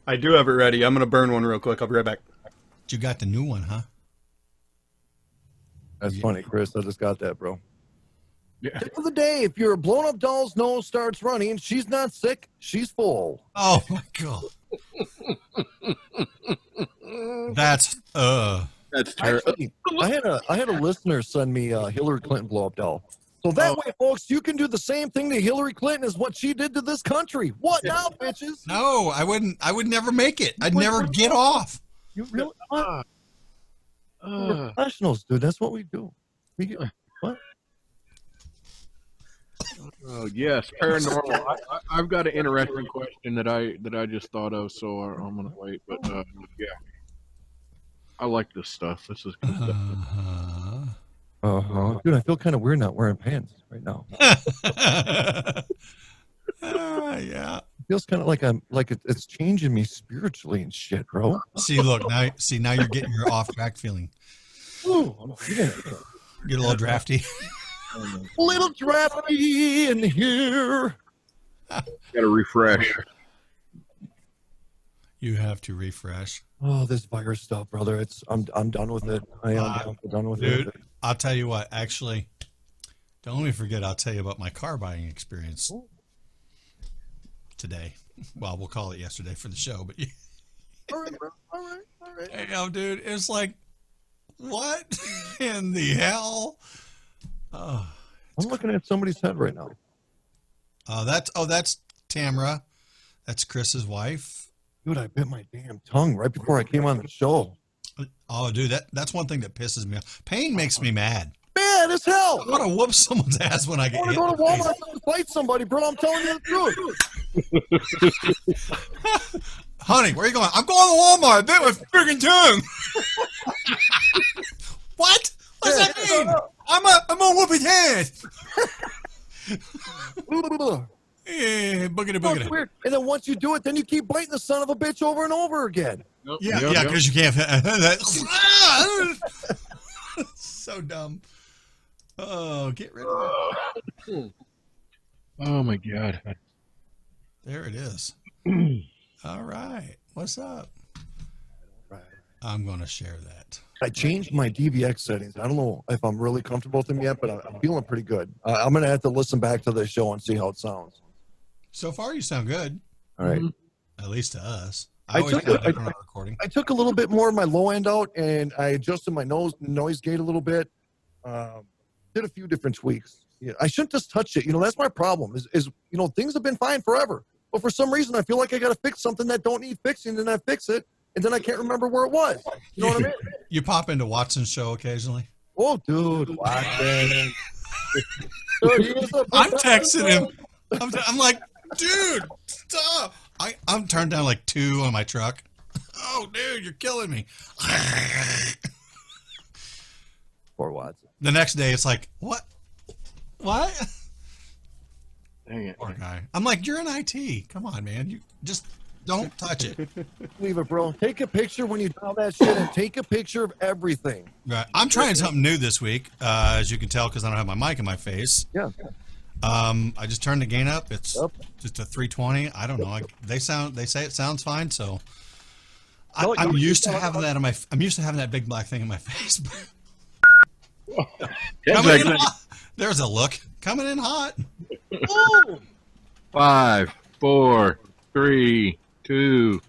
I do have it ready. I'm going to burn one real quick. I'll be right back. You got the new one, huh? That's funny, Chris. I just got that, bro. Yeah. Tip of the day, if your blown-up doll's nose starts running, she's not sick, she's full. Oh, my God. That's terrible. I had a listener send me a Hillary Clinton blow-up doll. So that way, folks, you can do the same thing to Hillary Clinton as what she did to this country. What now, bitches? No, I wouldn't. I would never make it. I'd never get off. You really? We're professionals, dude. That's what we do. We get what? Oh yes, paranormal. I've got an interesting question that I just thought of, so I'm gonna wait. But yeah, I like this stuff. This is good stuff. Dude, I feel kind of weird not wearing pants right now. Yeah. It feels kind of like it's changing me spiritually and shit, bro. See, look now you're getting your off track feeling. Ooh, Get a little drafty. A little drafty in here. Got to refresh. You have to refresh. Oh, this virus stuff, brother. I'm done with it. I am done with it. Dude, I'll tell you what. Actually, don't let me forget. I'll tell you about my car buying experience today. Well, we'll call it yesterday for the show, but All right, bro. All right. you know, dude, it's like, what in the hell? Oh, I'm looking at somebody's head right now. That's Tamara. That's Chris's wife. Dude, I bit my damn tongue right before I came on the show. Oh, dude, that's one thing that pisses me off. Pain makes me mad. Mad as hell. I want to whoop someone's ass when I get hit. I want to go to Walmart and fight somebody, bro. I'm telling you the truth. Honey, where are you going? I'm going to Walmart. I bit my freaking tongue. What? What's that mean? I'm gonna whoop his ass. Yeah, boogity. Weird. And then once you do it, then you keep biting the son of a bitch over and over again. Yeah, because you can't. So dumb. Oh, get rid of it. Oh my God. There it is. All right. What's up? I'm going to share that. I changed my DVX settings. I don't know if I'm really comfortable with them yet, but I'm feeling pretty good. I'm going to have to listen back to the show and see how it sounds. So far, you sound good. All right. At least to us. I took a little bit more of my low end out, and I adjusted my noise gate a little bit. Did a few different tweaks. Yeah, I shouldn't just touch it. You know, that's my problem. Is things have been fine forever, but for some reason I feel like I got to fix something that don't need fixing, and I fix it, and then I can't remember where it was. You know what I mean? You pop into Watson's show occasionally. Oh, dude, Watson. I'm texting him. I'm like, dude, stop. I'm turned down like 2 on my truck. Oh, dude, you're killing me. Poor Watson. The next day, it's like, what? Dang it. Poor guy. I'm like, you're in IT. Come on, man. You just don't touch it. Leave it, bro. Take a picture when you dial that shit, and take a picture of everything. Right. I'm trying something new this week, as you can tell, because I don't have my mic in my face. Yeah. I just turned the gain up. It's just a 320. I don't know. They say it sounds fine. So I'm used to having that I'm used to having that big black thing in my face. There's a look coming in hot. 5, 4, 3, 2.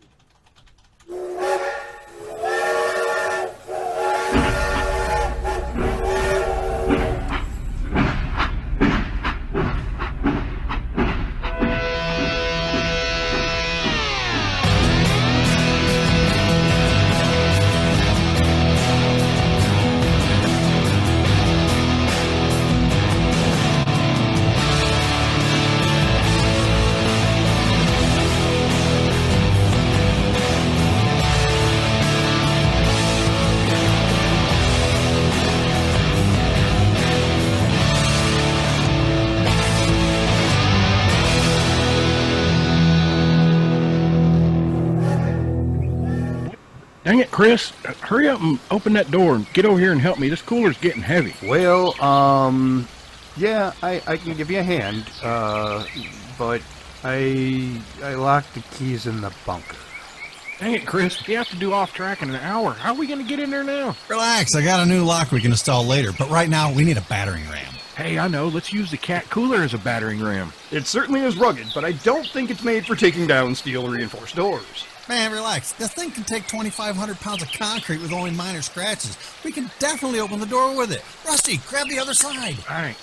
Chris, hurry up and open that door and get over here and help me. This cooler's getting heavy. Well, yeah, I can give you a hand, but I locked the keys in the bunker. Dang it, Chris. We have to do off-track in an hour. How are we going to get in there now? Relax. I got a new lock we can install later, but right now we need a battering ram. Hey, I know. Let's use the cat cooler as a battering ram. It certainly is rugged, but I don't think it's made for taking down steel-reinforced doors. Man, relax. This thing can take 2,500 pounds of concrete with only minor scratches. We can definitely open the door with it. Rusty, grab the other side. All right.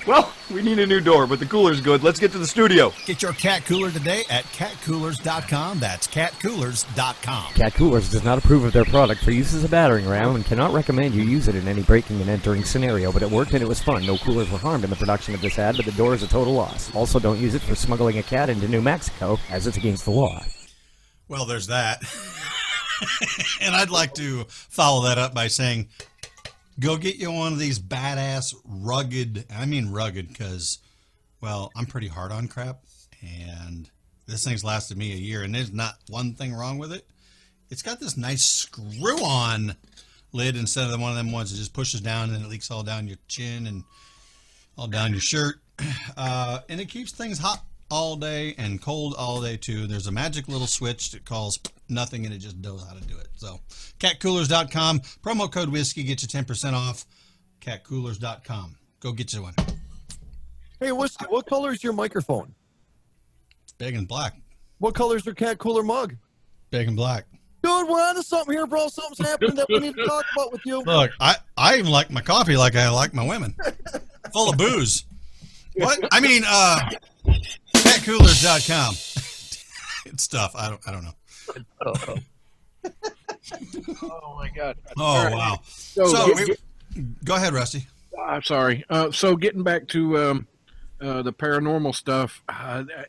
Well, we need a new door, but the cooler's good. Let's get to the studio. Get your cat cooler today at catcoolers.com. That's catcoolers.com. Cat Coolers does not approve of their product for use as a battering ram and cannot recommend you use it in any breaking and entering scenario, but it worked and it was fun. No coolers were harmed in the production of this ad, but the door is a total loss. Also, don't use it for smuggling a cat into New Mexico, as it's against the law. Well, there's that. And I'd like to follow that up by saying, go get you one of these badass rugged, I mean rugged because, well, I'm pretty hard on crap, and this thing's lasted me a year, and there's not one thing wrong with it. It's got this nice screw-on lid instead of one of them ones that just pushes down and it leaks all down your chin and all down your shirt. And it keeps things hot all day and cold all day too. There's a magic little switch that calls nothing and it just knows how to do it. So catcoolers.com, promo code whiskey, get you 10% off. Catcoolers.com. Go get you one. Hey, Whiskey, what color is your microphone? Big and black. What color is your cat cooler mug? Big and black. Dude, we're onto something here, bro. Something's happening that we need to talk about with you. Look, I even like my coffee like I like my women. Full of booze. What? I mean, catcoolers.com. It's stuff. I don't know. Oh my God. Oh, right. wow. So Go ahead, Rusty. I'm sorry. So getting back to the paranormal stuff,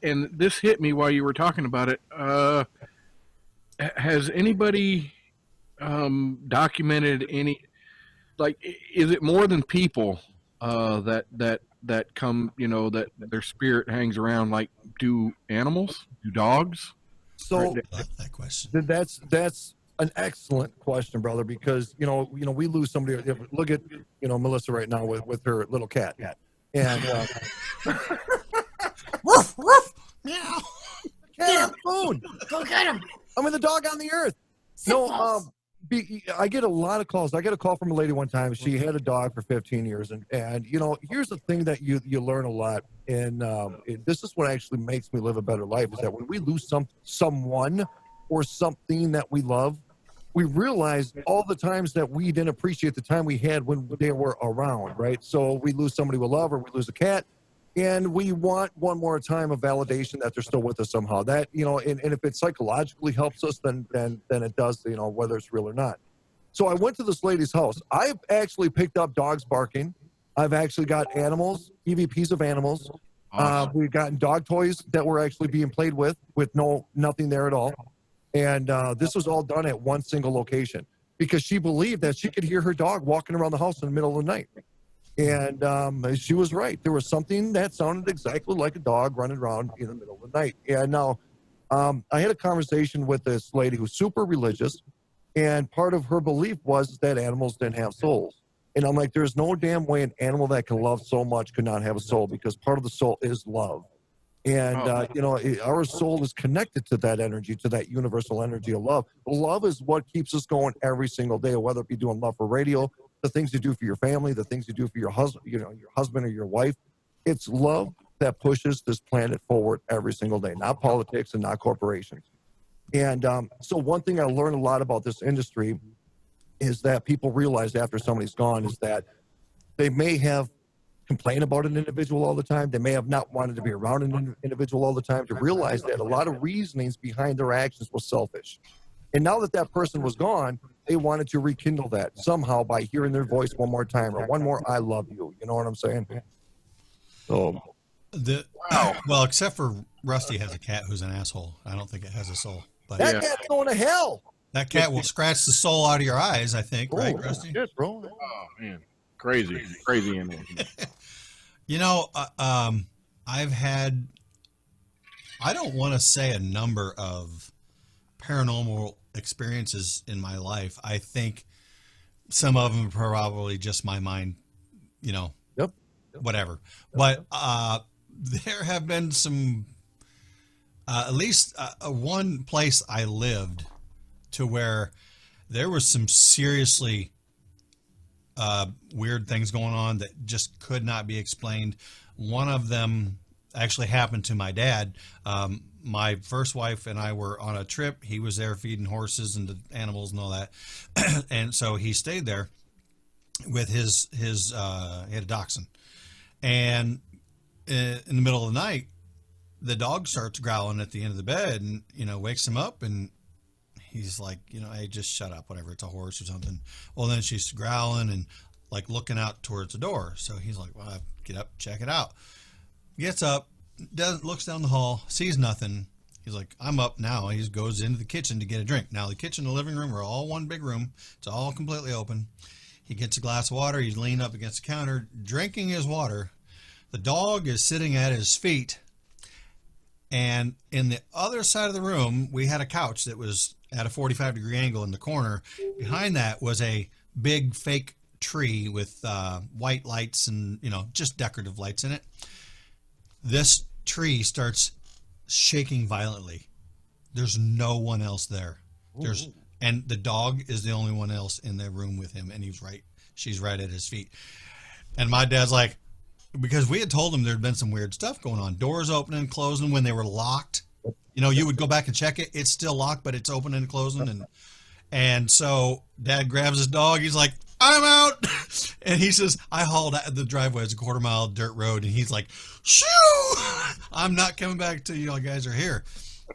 and this hit me while you were talking about it. Has anybody documented any, like, is it more than people that come, you know, that their spirit hangs around? Like, do animals, do dogs? So that question. That's an excellent question, brother, because you know we lose somebody. Look at Melissa right now with her little cat, and Woof, woof, meow. cat on the phone. Go get him. I mean, the dog on the earth. No, I get a lot of calls. I got a call from a lady one time. She had a dog for 15 years, and you know, here's the thing that you learn a lot, and this is what actually makes me live a better life, is that when we lose someone or something that we love, we realize all the times that we didn't appreciate the time we had when they were around, right? So we lose somebody we love, or we lose a cat, and we want one more time of validation that they're still with us somehow. That, you know, and if it psychologically helps us, then it does, you know, whether it's real or not. So I went to this lady's house. I've actually picked up dogs barking. I've actually got animals, EVPs of animals. Awesome. We've gotten dog toys that were actually being played with nothing there at all. And this was all done at one single location because she believed that she could hear her dog walking around the house in the middle of the night. And she was right. There was something that sounded exactly like a dog running around in the middle of the night. And now I had a conversation with this lady who's super religious, and part of her belief was that animals didn't have souls. And I'm like, there's no damn way an animal that can love so much could not have a soul, because part of the soul is love. And, you know, our soul is connected to that energy, to that universal energy of love. Love is what keeps us going every single day, whether it be doing love for radio, the things you do for your family, the things you do for your husband, you know, your husband or your wife. It's love that pushes this planet forward every single day, not politics and not corporations. And so one thing I learned a lot about this industry is that people realize after somebody's gone is that they may have complained about an individual all the time. They may have not wanted to be around an individual all the time, to realize that a lot of reasonings behind their actions was selfish. And now that that person was gone, they wanted to rekindle that somehow by hearing their voice one more time, or one more "I love you." You know what I'm saying? So, well, except for Rusty has a cat who's an asshole. I don't think it has a soul. But that cat's going to hell. That cat will scratch the soul out of your eyes, I think, right, Rusty? Yes, bro. Oh man, crazy in there. You know, I've had, I don't want to say a number of paranormal experiences in my life. I think some of them are probably just my mind, you know, whatever. But there have been some, at least one place I lived to where there was some seriously weird things going on that just could not be explained. One of them actually happened to my dad. My first wife and I were on a trip. He was there feeding horses and the animals and all that. And so he stayed there with his he had a dachshund. And in the middle of the night, the dog starts growling at the end of the bed and, you know, wakes him up, and he's like, you know, hey, just shut up, whatever, it's a horse or something. Well, then she's growling and like looking out towards the door. So he's like, well, I get up, check it out. Gets up, looks down the hall, sees nothing. He's like, I'm up now. He goes into the kitchen to get a drink. Now the kitchen and the living room are all one big room. It's all completely open. He gets a glass of water. He's leaning up against the counter, drinking his water. The dog is sitting at his feet. And in the other side of the room, we had a couch that was at a 45-degree angle in the corner. Behind that was a big fake tree with white lights and, you know, just decorative lights in it. This tree starts shaking violently. There's no one else there. And the dog is the only one else in the room with him, and she's right at his feet. And my dad's like, because we had told him there'd been some weird stuff going on. Doors opening and closing when they were locked. You know, you would go back and check it. It's still locked, but it's opening and closing. And so Dad grabs his dog. He's like, I'm out. And he says, I hauled out the driveway. It's a quarter-mile dirt road. And he's like, shoo! I'm not coming back till you guys are here.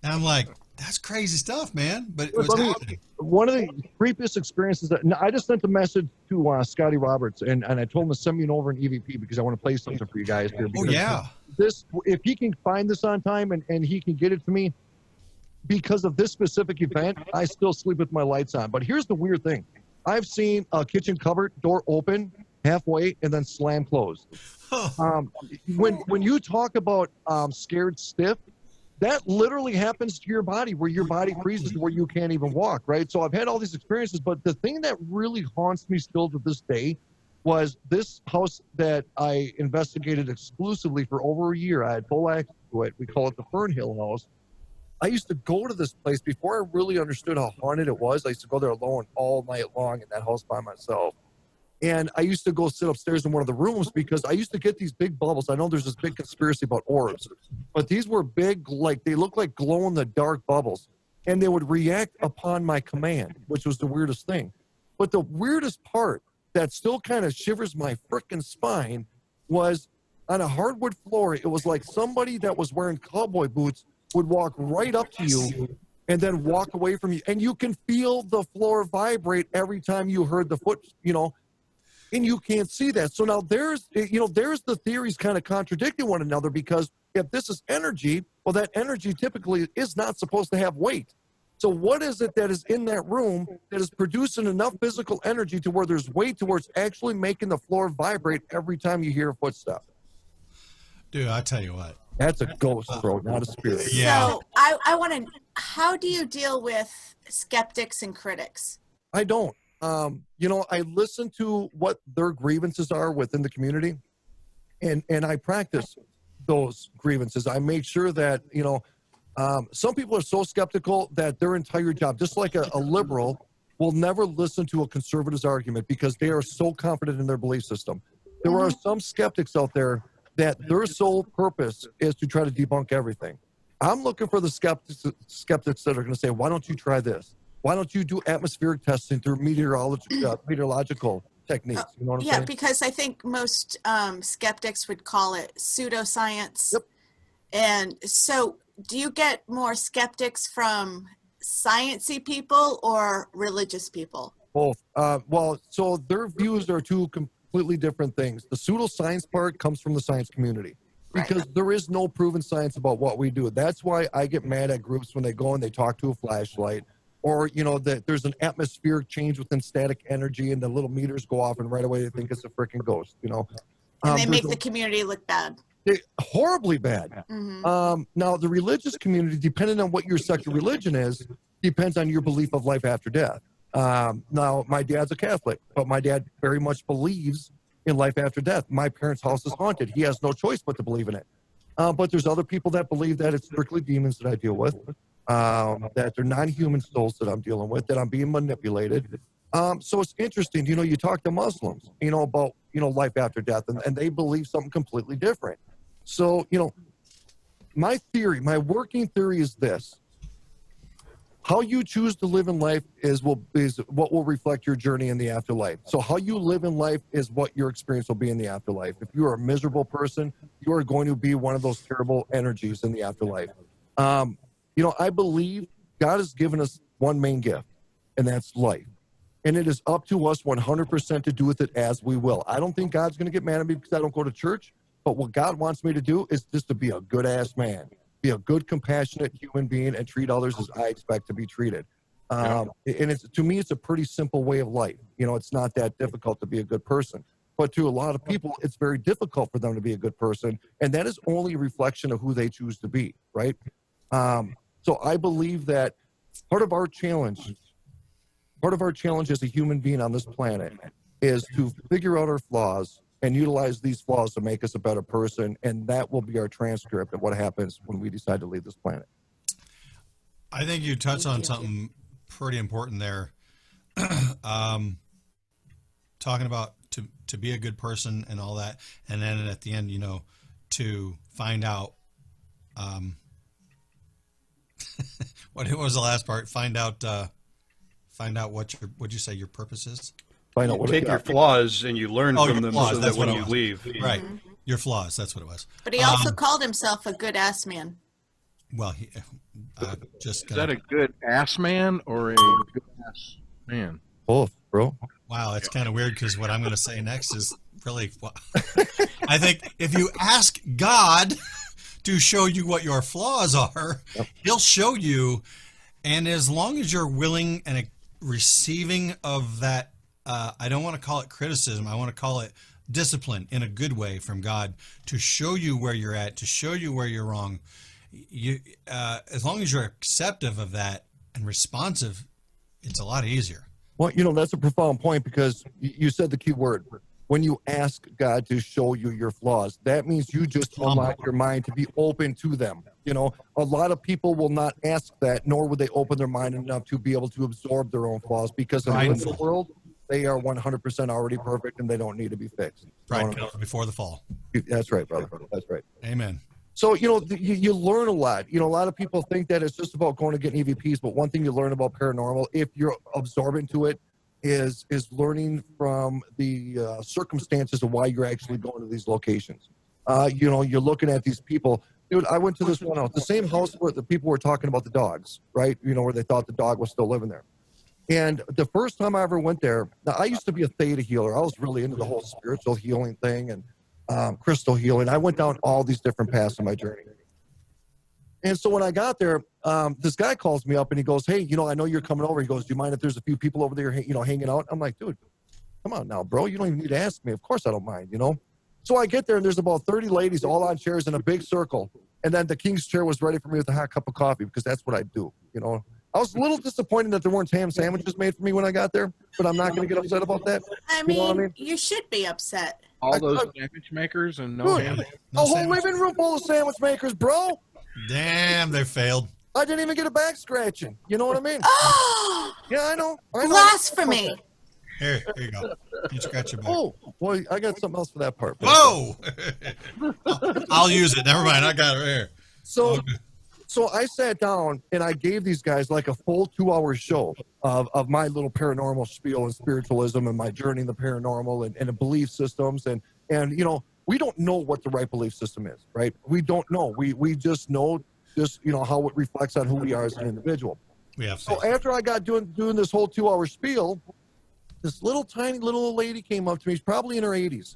And I'm like, that's crazy stuff, man. But it was happening. One of the creepiest experiences that I just sent a message to Scotty Roberts, and I told him to send me over an EVP because I want to play something for you guys here. Oh, yeah. This, if he can find this on time and he can get it to me, because of this specific event, I still sleep with my lights on. But here's the weird thing. I've seen a kitchen cupboard door open halfway and then slam closed. When you talk about scared stiff, that literally happens to your body, where your body freezes to where you can't even walk, right? So I've had all these experiences, but the thing that really haunts me still to this day was this house that I investigated exclusively for over a year. I had full access to it. We call it the Fernhill House. I used to go to this place before I really understood how haunted it was. I used to go there alone all night long in that house by myself. And I used to go sit upstairs in one of the rooms because I used to get these big bubbles. I know there's this big conspiracy about orbs, but these were big, like they look like glow-in-the-dark bubbles. And they would react upon my command, which was the weirdest thing. But the weirdest part that still kind of shivers my frickin' spine was on a hardwood floor. It was like somebody that was wearing cowboy boots would walk right up to you and then walk away from you. And you can feel the floor vibrate every time you heard the foot, you know, and you can't see that. So now there's the theories kind of contradicting one another, because if this is energy, well, that energy typically is not supposed to have weight. So what is it that is in that room that is producing enough physical energy to where there's weight to where it's actually making the floor vibrate every time you hear a footstep? Dude, I tell you what. That's a ghost, bro, not a spirit. Yeah. So I want to, how do you deal with skeptics and critics? I don't. I listen to what their grievances are within the community, and I practice those grievances. I make sure that, some people are so skeptical that their entire job, just like a liberal, will never listen to a conservative's argument because they are so confident in their belief system. There are some skeptics out there that their sole purpose is to try to debunk everything. I'm looking for the skeptics that are going to say, why don't you try this? Why don't you do atmospheric testing through meteorological techniques? You know what I'm saying? Because I think most skeptics would call it pseudoscience. Yep. And so do you get more skeptics from sciencey people or religious people? Both. So their views are two completely different things. The pseudoscience part comes from the science community because there is no proven science about what we do. That's why I get mad at groups when they go and they talk to a flashlight, or that there's an atmospheric change within static energy and the little meters go off and right away they think it's a freaking ghost. And they make the community look bad. Horribly bad. Mm-hmm. Now the religious community, depending on what your sect of religion is, depends on your belief of life after death. Now, my dad's a Catholic, but my dad very much believes in life after death. My parents' house is haunted. He has no choice but to believe in it. But there's other people that believe that it's strictly demons that I deal with, that they're non-human souls that I'm dealing with, that I'm being manipulated. So it's interesting, you talk to Muslims, about, life after death, and they believe something completely different. So, my working theory is this. How you choose to live in life is what will reflect your journey in the afterlife. So how you live in life is what your experience will be in the afterlife. If you are a miserable person, you are going to be one of those terrible energies in the afterlife. I believe God has given us one main gift, and that's life. And it is up to us 100% to do with it as we will. I don't think God's going to get mad at me because I don't go to church, but what God wants me to do is just to be a good-ass man. Be a good, compassionate human being and treat others as I expect to be treated. And to me, it's a pretty simple way of life. It's not that difficult to be a good person. But to a lot of people, it's very difficult for them to be a good person. And that is only a reflection of who they choose to be, right? So I believe that part of our challenge as a human being on this planet is to figure out our flaws and utilize these flaws to make us a better person, and that will be our transcript of what happens when we decide to leave this planet. I think you touched on something pretty important there. Talking about to be a good person and all that, and then at the end, to find out what was the last part? Find out what'd you say your purpose is? You take your flaws and you learn from them so that when you leave. Right. Your flaws, that's what it was. But he also called himself a good ass man. Well, he just... Is that a good ass man or a good ass man? Both, bro. Wow, it's kind of weird because what I'm going to say next is really... I think if you ask God to show you what your flaws are, he'll show you. And as long as you're willing and receiving of that, I don't want to call it criticism. I want to call it discipline in a good way from God to show you where you're at, to show you where you're wrong. As long as you're acceptive of that and responsive, it's a lot easier. Well, that's a profound point because you said the key word. When you ask God to show you your flaws, that means you just unlock your mind to be open to them. A lot of people will not ask that, nor would they open their mind enough to be able to absorb their own flaws because in the world, they are 100% already perfect and they don't need to be fixed. Right, before the fall. That's right, brother. That's right. Amen. So, you learn a lot. A lot of people think that it's just about going to get EVPs, but one thing you learn about paranormal, if you're absorbent to it, is learning from the circumstances of why you're actually going to these locations. You're looking at these people. Dude, I went to this one house, the same house where the people were talking about the dogs, right? Where they thought the dog was still living there. And the first time I ever went there, now I used to be a theta healer. I was really into the whole spiritual healing thing and crystal healing. I went down all these different paths in my journey. And so when I got there, this guy calls me up and he goes, hey, I know you're coming over. He goes, do you mind if there's a few people over there, hanging out? I'm like, dude, come on now, bro. You don't even need to ask me. Of course I don't mind, So I get there and there's about 30 ladies all on chairs in a big circle. And then the king's chair was ready for me with a hot cup of coffee because that's what I do, I was a little disappointed that there weren't ham sandwiches made for me when I got there, but I'm not going to get upset about that. I mean, you should be upset. All those sandwich makers and no ham. A whole living room full of sandwich makers, bro. Damn, they failed. I didn't even get a back scratching. You know what I mean? Oh, yeah, I know. Blasphemy. Here you go. You scratch your back. Oh, boy, I got something else for that part. Whoa! I'll use it. Never mind. I got it right here. So I sat down and I gave these guys like a full 2-hour show of my little paranormal spiel and spiritualism and my journey in the paranormal and the belief systems. And we don't know what the right belief system is, right? We don't know. We just know how it reflects on who we are as an individual. So after I got doing this whole 2-hour spiel, this tiny little lady came up to me. She's probably in her 80s.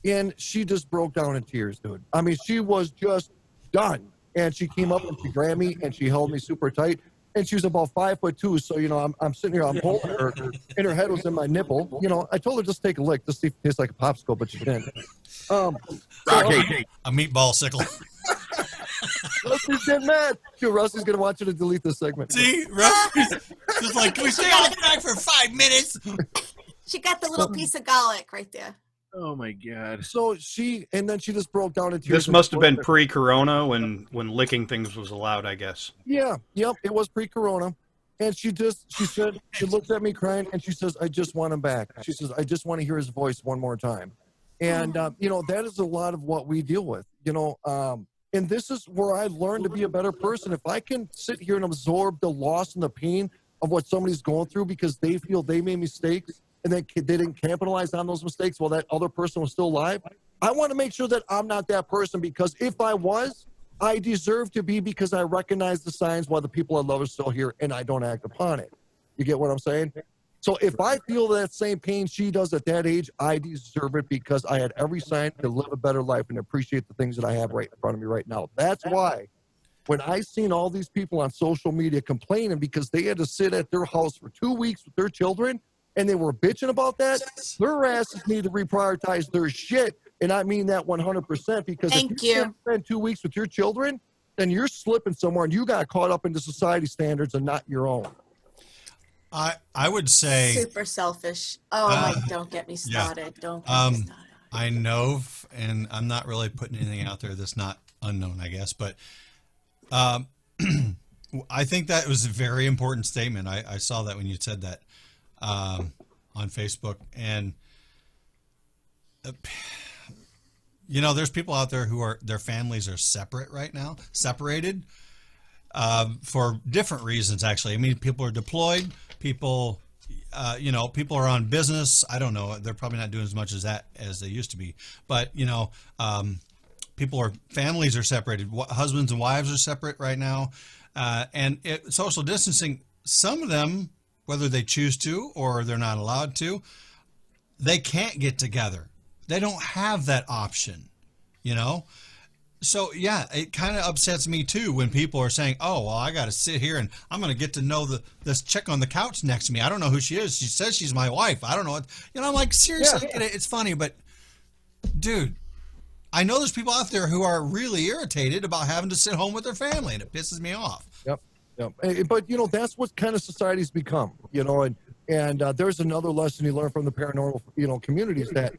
And she just broke down in tears, dude. I mean, she was just done. And she came up and she grabbed me and she held me super tight. And she was about 5'2". So, I'm sitting here, I'm holding her, and her head was in my nipple. I told her just take a lick, just see if it tastes like a popsicle, but she didn't. A meatball sickle. Rusty's getting mad. Dude, Rusty's gonna want you to delete this segment. See, Rusty's just like, can we stay on track for 5 minutes? She got the little piece of garlic right there. Oh my God. So and then she just broke down in tears. This must have been pre-corona when licking things was allowed, I guess. Yeah, yep, it was pre-corona. And she said, she looked at me crying and she says, I just want him back. She says, I just want to hear his voice one more time. And, that is a lot of what we deal with, and this is where I learned to be a better person. If I can sit here and absorb the loss and the pain of what somebody's going through because they feel they made mistakes and they didn't capitalize on those mistakes while that other person was still alive, I want to make sure that I'm not that person, because if I was, I deserve to be, because I recognize the signs while the people I love are still here and I don't act upon it. You get what I'm saying? So if I feel that same pain she does at that age, I deserve it, because I had every sign to live a better life and appreciate the things that I have right in front of me right now. That's why when I seen all these people on social media complaining because they had to sit at their house for 2 weeks with their children and they were bitching about that, their asses need to reprioritize their shit. And I mean that 100%, because if you can't spend 2 weeks with your children, then you're slipping somewhere and you got caught up into society standards and not your own. I would say super selfish. Oh my! Don't get me started. Yeah. Don't get me started. I know, and I'm not really putting anything out there that's not unknown, I guess, but I think that was a very important statement. I saw that when you said that on Facebook, and there's people out there who their families are separate right now, separated for different reasons. Actually, I mean, people are deployed. People, people are on business. I don't know. They're probably not doing as much as that as they used to be. But families are separated. Husbands and wives are separate right now, and social distancing. Some of them, whether they choose to or they're not allowed to, they can't get together. They don't have that option, So yeah, it kind of upsets me too when people are saying, "Oh, well, I got to sit here and I'm going to get to know this chick on the couch next to me. I don't know who she is. She says she's my wife. I don't know what." I'm like, seriously, it's funny, but dude, I know there's people out there who are really irritated about having to sit home with their family, and it pisses me off. Yep. But that's what kind of society's become. And there's another lesson you learn from the paranormal, community is that.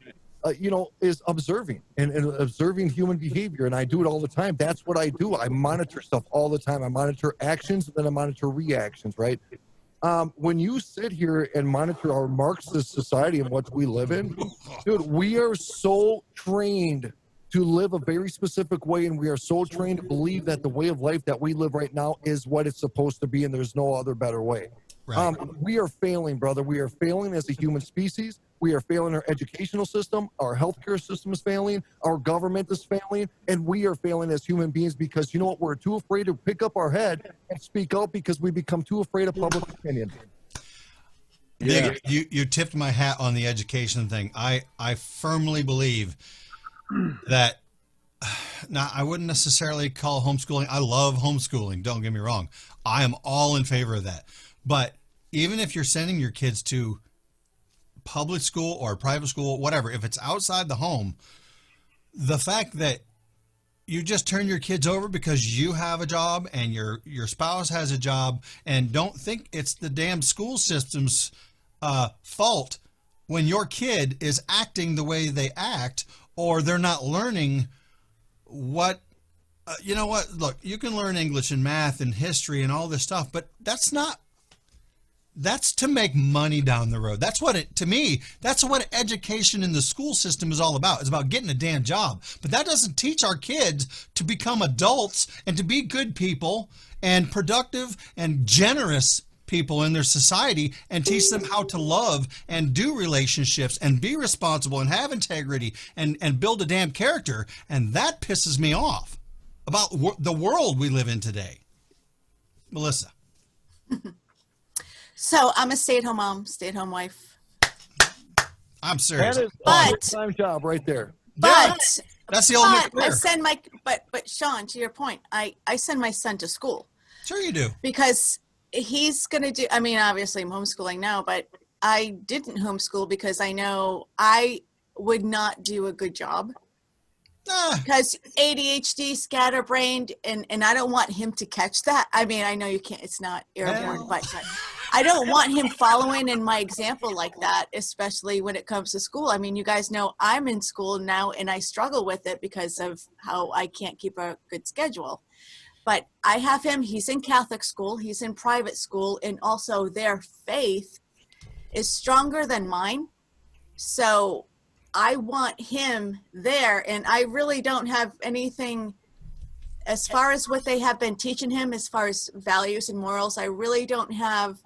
Is observing and observing human behavior. And I do it all the time. That's what I do. I monitor stuff all the time. I monitor actions, and then I monitor reactions, right? When you sit here and monitor our Marxist society and what we live in, dude, we are so trained to live a very specific way, and we are so trained to believe that the way of life that we live right now is what it's supposed to be, and there's no other better way. Right. We are failing, brother. We are failing as a human species. We are failing our educational system. Our healthcare system is failing. Our government is failing. And we are failing as human beings because, we're too afraid to pick up our head and speak out because we become too afraid of public opinion. Yeah. You tipped my hat on the education thing. I firmly believe that, now, I wouldn't necessarily call homeschooling. I love homeschooling. Don't get me wrong. I am all in favor of that. But even if you're sending your kids to public school or private school, whatever, if it's outside the home, the fact that you just turn your kids over because you have a job and your spouse has a job, and don't think it's the damn school system's fault when your kid is acting the way they act, or they're not learning what look, you can learn English and math and history and all this stuff, but that's to make money down the road. That's what that's what education in the school system is all about. It's about getting a damn job. But that doesn't teach our kids to become adults and to be good people and productive and generous people in their society, and teach them how to love and do relationships and be responsible and have integrity and build a damn character. And that pisses me off about the world we live in today. Melissa. So I'm a stay-at-home mom, stay-at-home wife. I'm serious. That is a full-time job right there. But that's the ultimate career. I send but Sean, to your point, I send my son to school. Sure you do. Because he's going to do, I mean, obviously I'm homeschooling now, but I didn't homeschool because I know I would not do a good job Because ADHD, scatterbrained, and I don't want him to catch that. I mean, I know you can't, it's not airborne, but I don't want him following in my example like that, especially when it comes to school. I mean, you guys know I'm in school now and I struggle with it because of how I can't keep a good schedule. But I have him, he's in Catholic school, he's in private school, and also their faith is stronger than mine. So I want him there, and I really don't have anything as far as what they have been teaching him, as far as values and morals. I really don't have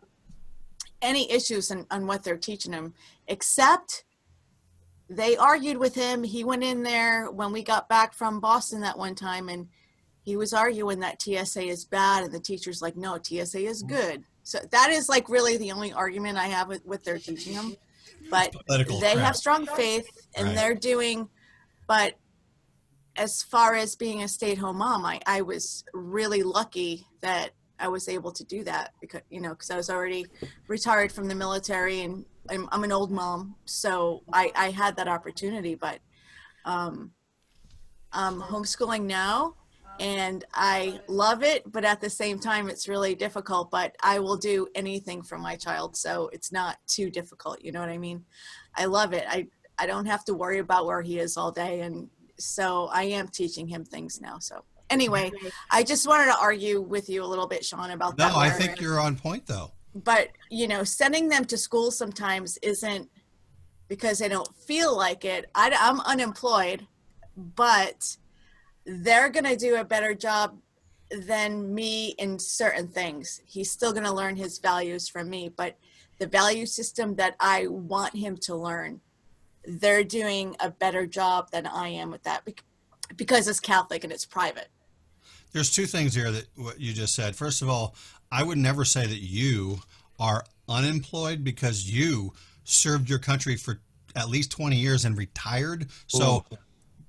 any issues on what they're teaching him, except they argued with him. He went in there when we got back from Boston that one time, and he was arguing that TSA is bad, and the teacher's like, no, TSA is good. So that is like really the only argument I have with what they're teaching him. But they have strong faith, and they're doing, but as far as being a stay-at-home mom, I was really lucky that I was able to do that because, you know, because I was already retired from the military, and I'm an old mom. So I had that opportunity, but I'm homeschooling now. And I love it, but at the same time, it's really difficult, but I will do anything for my child. So it's not too difficult. You know what I mean? I love it. I don't have to worry about where he is all day. And so I am teaching him things now. So anyway, I just wanted to argue with you a little bit, Sean, about that. No, I think you're on point though. But, you know, sending them to school sometimes isn't because they don't feel like it. I'm unemployed, but they're going to do a better job than me in certain things. He's still going to learn his values from me, but the value system that I want him to learn, they're doing a better job than I am with that because it's Catholic and it's private. There's two things here that what you just said. First of all, I would never say that you are unemployed because you served your country for at least 20 years and retired. So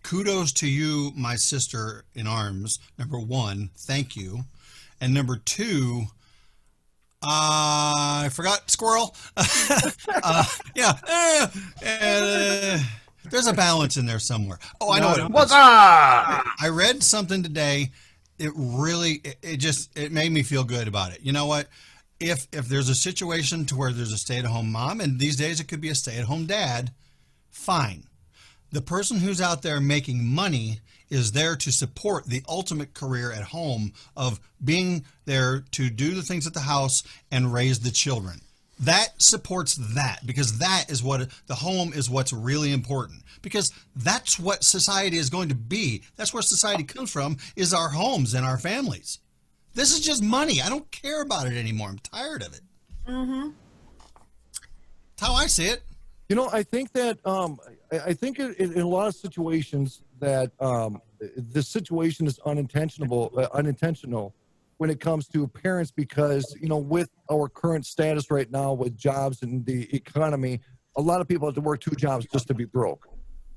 kudos to you, my sister in arms. Number one, thank you. And number two, I forgot squirrel. There's a balance in there somewhere. Oh, I know what it was. I read something today. It really, it made me feel good about it. You know what? If there's a situation to where there's a stay-at-home mom, and these days it could be a stay-at-home dad, fine. The person who's out there making money is there to support the ultimate career at home of being there to do the things at the house and raise the children. That supports that, because that is what the home is, what's really important, because that's what society is going to be. That's where society comes from, is our homes and our families. This is just money. I don't care about it anymore. I'm tired of it. Mm-hmm. That's how I see it. You know, I think that I think in a lot of situations that the situation is unintentional when it comes to parents, because, you know, with our current status right now with jobs and the economy, a lot of people have to work 2 jobs just to be broke.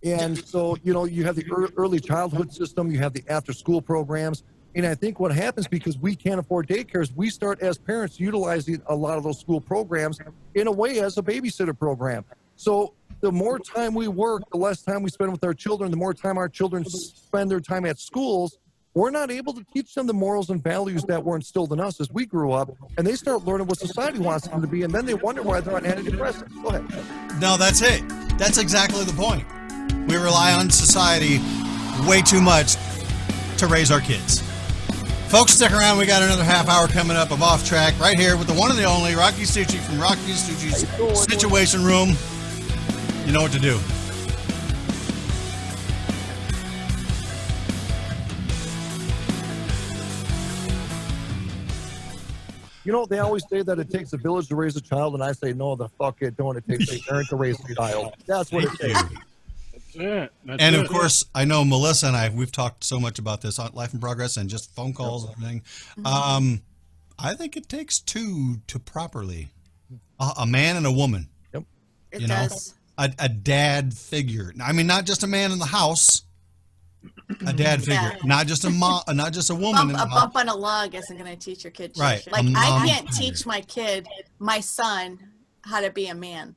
And so, you know, you have the early childhood system, you have the after school programs. And I think what happens, because we can't afford daycares, we start as parents utilizing a lot of those school programs in a way as a babysitter program. So the more time we work, the less time we spend with our children, the more time our children spend their time at schools. We're not able to teach them the morals and values that were instilled in us as we grew up, and they start learning what society wants them to be, and then they wonder why they're on antidepressants. Go ahead. No, that's it. That's exactly the point. We rely on society way too much to raise our kids. Folks, stick around. We got another half hour coming up of Off Track right here with the one and the only Rocci Stucci from Rocci Stucci's Situation Room. You know what to do. You know, they always say that it takes a village to raise a child, and I say, no, the fuck it don't. It takes a parent to raise a child. That's what it takes. That's and of course, I know Melissa and we've talked so much about this on Life in Progress and just phone calls and everything. I think it takes 2 to properly, a man and a woman. Yep. It does. A dad figure. I mean, not just a man in the house. A dad figure, not just a mom, not just a woman. A bump on a log isn't going to teach your kid. Right. Like I can't teach my kid, my son, how to be a man.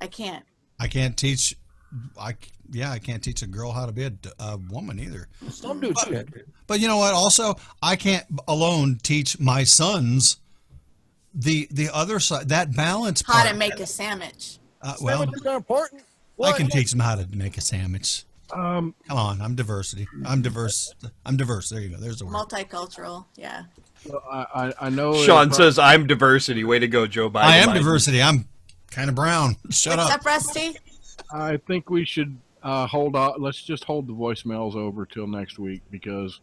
I can't. I can't teach I can't teach a girl how to be a woman either. Some dudes can. But you know what? Also, I can't alone teach my sons the other side, that balance How part. to make a sandwich. Well, Sandwiches are important. I can teach them how to make a sandwich. Come on, I'm diversity. I'm diverse. There you go. There's the word. Multicultural, yeah. Well, I know. Sean says, "I'm diversity." Way to go, Joe Biden. I am diversity. I'm kind of brown. Shut What's up. up, Rusty? I think we should hold on. Let's just hold the voicemails over till next week because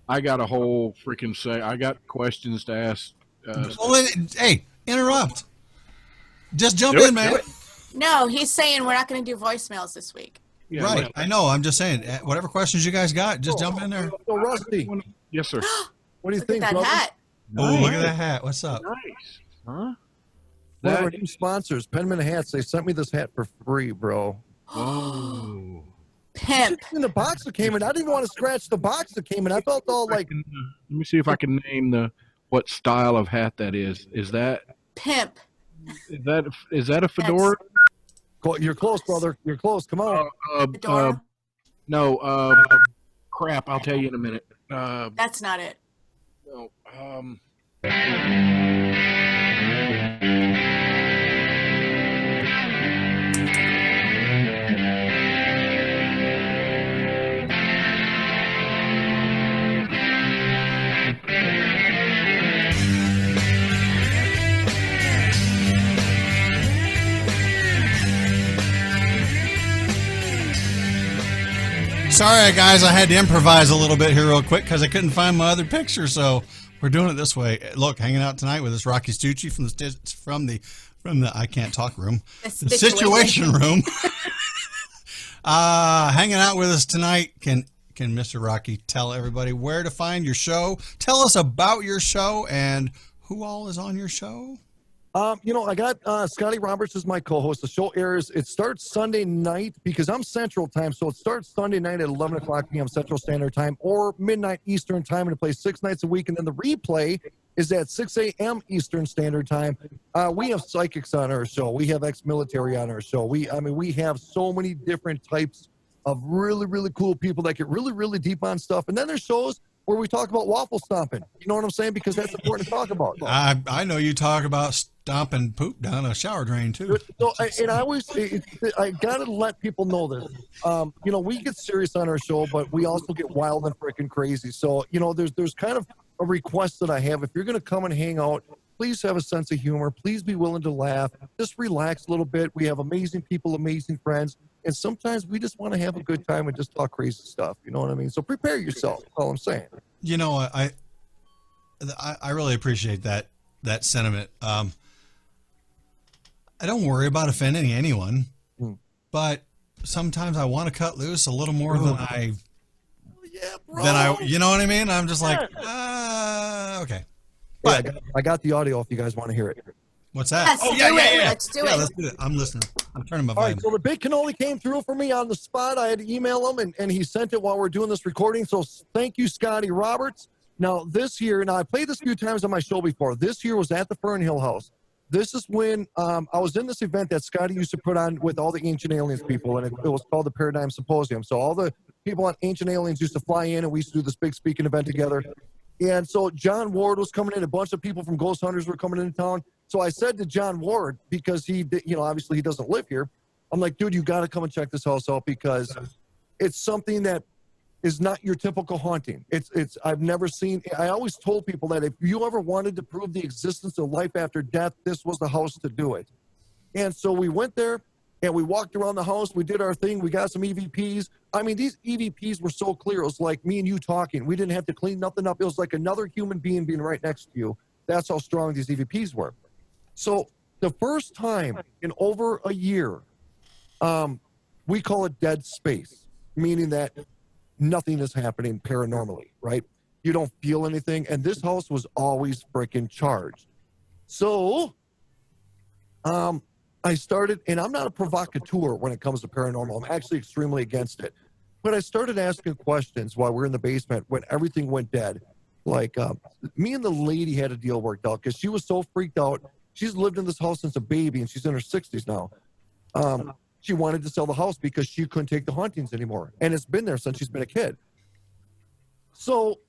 I got a whole freaking say. I got questions to ask. Well, hey, interrupt. Just jump in, man. No, he's saying we're not going to do voicemails this week. Yeah, right. I know. I'm just saying, whatever questions you guys got, just jump in there. So, Rusty, yes, sir. what do you Look think, at that brother? hat. Oh, look at that hat. What's up? Nice. Huh? One of our new sponsors, Penman Hats, they sent me this hat for free, bro. Oh. Pimp. In the box that came in, I didn't even want to scratch the box that came in. I felt all like. Let me see if I can name what style of hat that is. Is that Pimp. Is that a fedora? You're close, brother. You're close. Come on. Fedora? No. Crap. I'll tell you in a minute. That's not it. No. Sorry, guys. I had to improvise a little bit here real quick because I couldn't find my other picture. So we're doing it this way. Look, hanging out tonight with this Rocci Stucci from the I can't talk room, the situation room. Hanging out with us tonight. Can Mr. Rocci tell everybody where to find your show? Tell us about your show and who all is on your show. I got Scotty Roberts as my co-host. The show airs, it starts Sunday night because I'm Central Time, so it starts Sunday night at 11 o'clock p.m. Central Standard Time or midnight Eastern Time, and it plays 6 nights a week, and then the replay is at 6 a.m. Eastern Standard Time. We have psychics on our show. We have ex-military on our show. We have so many different types of really, really cool people that get really, really deep on stuff, and then there's shows where we talk about waffle stomping. You know what I'm saying? Because that's important to talk about. I know you talk about stomping poop down a shower drain too. So, I gotta let people know this. We get serious on our show, but we also get wild and freaking crazy. So, there's kind of a request that I have. If you're gonna come and hang out, please have a sense of humor. Please be willing to laugh. Just relax a little bit. We have amazing people, amazing friends. And sometimes we just want to have a good time and just talk crazy stuff. You know what I mean? So prepare yourself. That's all I'm saying. I really appreciate that sentiment. I don't worry about offending anyone, but sometimes I want to cut loose a little more than you know what I mean? I'm just like, okay. But I got the audio if you guys want to hear it. What's that? Let's do it. Let's do it. I'm listening. I'm turning my volume. All right, volume. so the big cannoli came through for me on the spot. I had to email him, and he sent it while we're doing this recording. So thank you, Scotty Roberts. Now, this year, I played this a few times on my show before. This year was at the Fernhill House. This is when I was in this event that Scotty used to put on with all the Ancient Aliens people, and it was called the Paradigm Symposium. So all the people on Ancient Aliens used to fly in, and we used to do this big speaking event together. And so John Ward was coming in. A bunch of people from Ghost Hunters were coming into town. So I said to John Ward, because he, obviously he doesn't live here. I'm like, dude, you got to come and check this house out because it's something that is not your typical haunting. I've never seen. I always told people that if you ever wanted to prove the existence of life after death, this was the house to do it. And so we went there and we walked around the house. We did our thing. We got some EVPs. I mean, these EVPs were so clear. It was like me and you talking. We didn't have to clean nothing up. It was like another human being right next to you. That's how strong these EVPs were. So the first time in over a year, we call it dead space, meaning that nothing is happening paranormally, right? You don't feel anything. And this house was always freaking charged. So I started, and I'm not a provocateur when it comes to paranormal. I'm actually extremely against it. But I started asking questions while we're in the basement when everything went dead. Like me and the lady had a deal worked out because she was so freaked out. She's lived in this house since a baby, and she's in her 60s now. she wanted to sell the house because she couldn't take the hauntings anymore. And it's been there since she's been a kid. So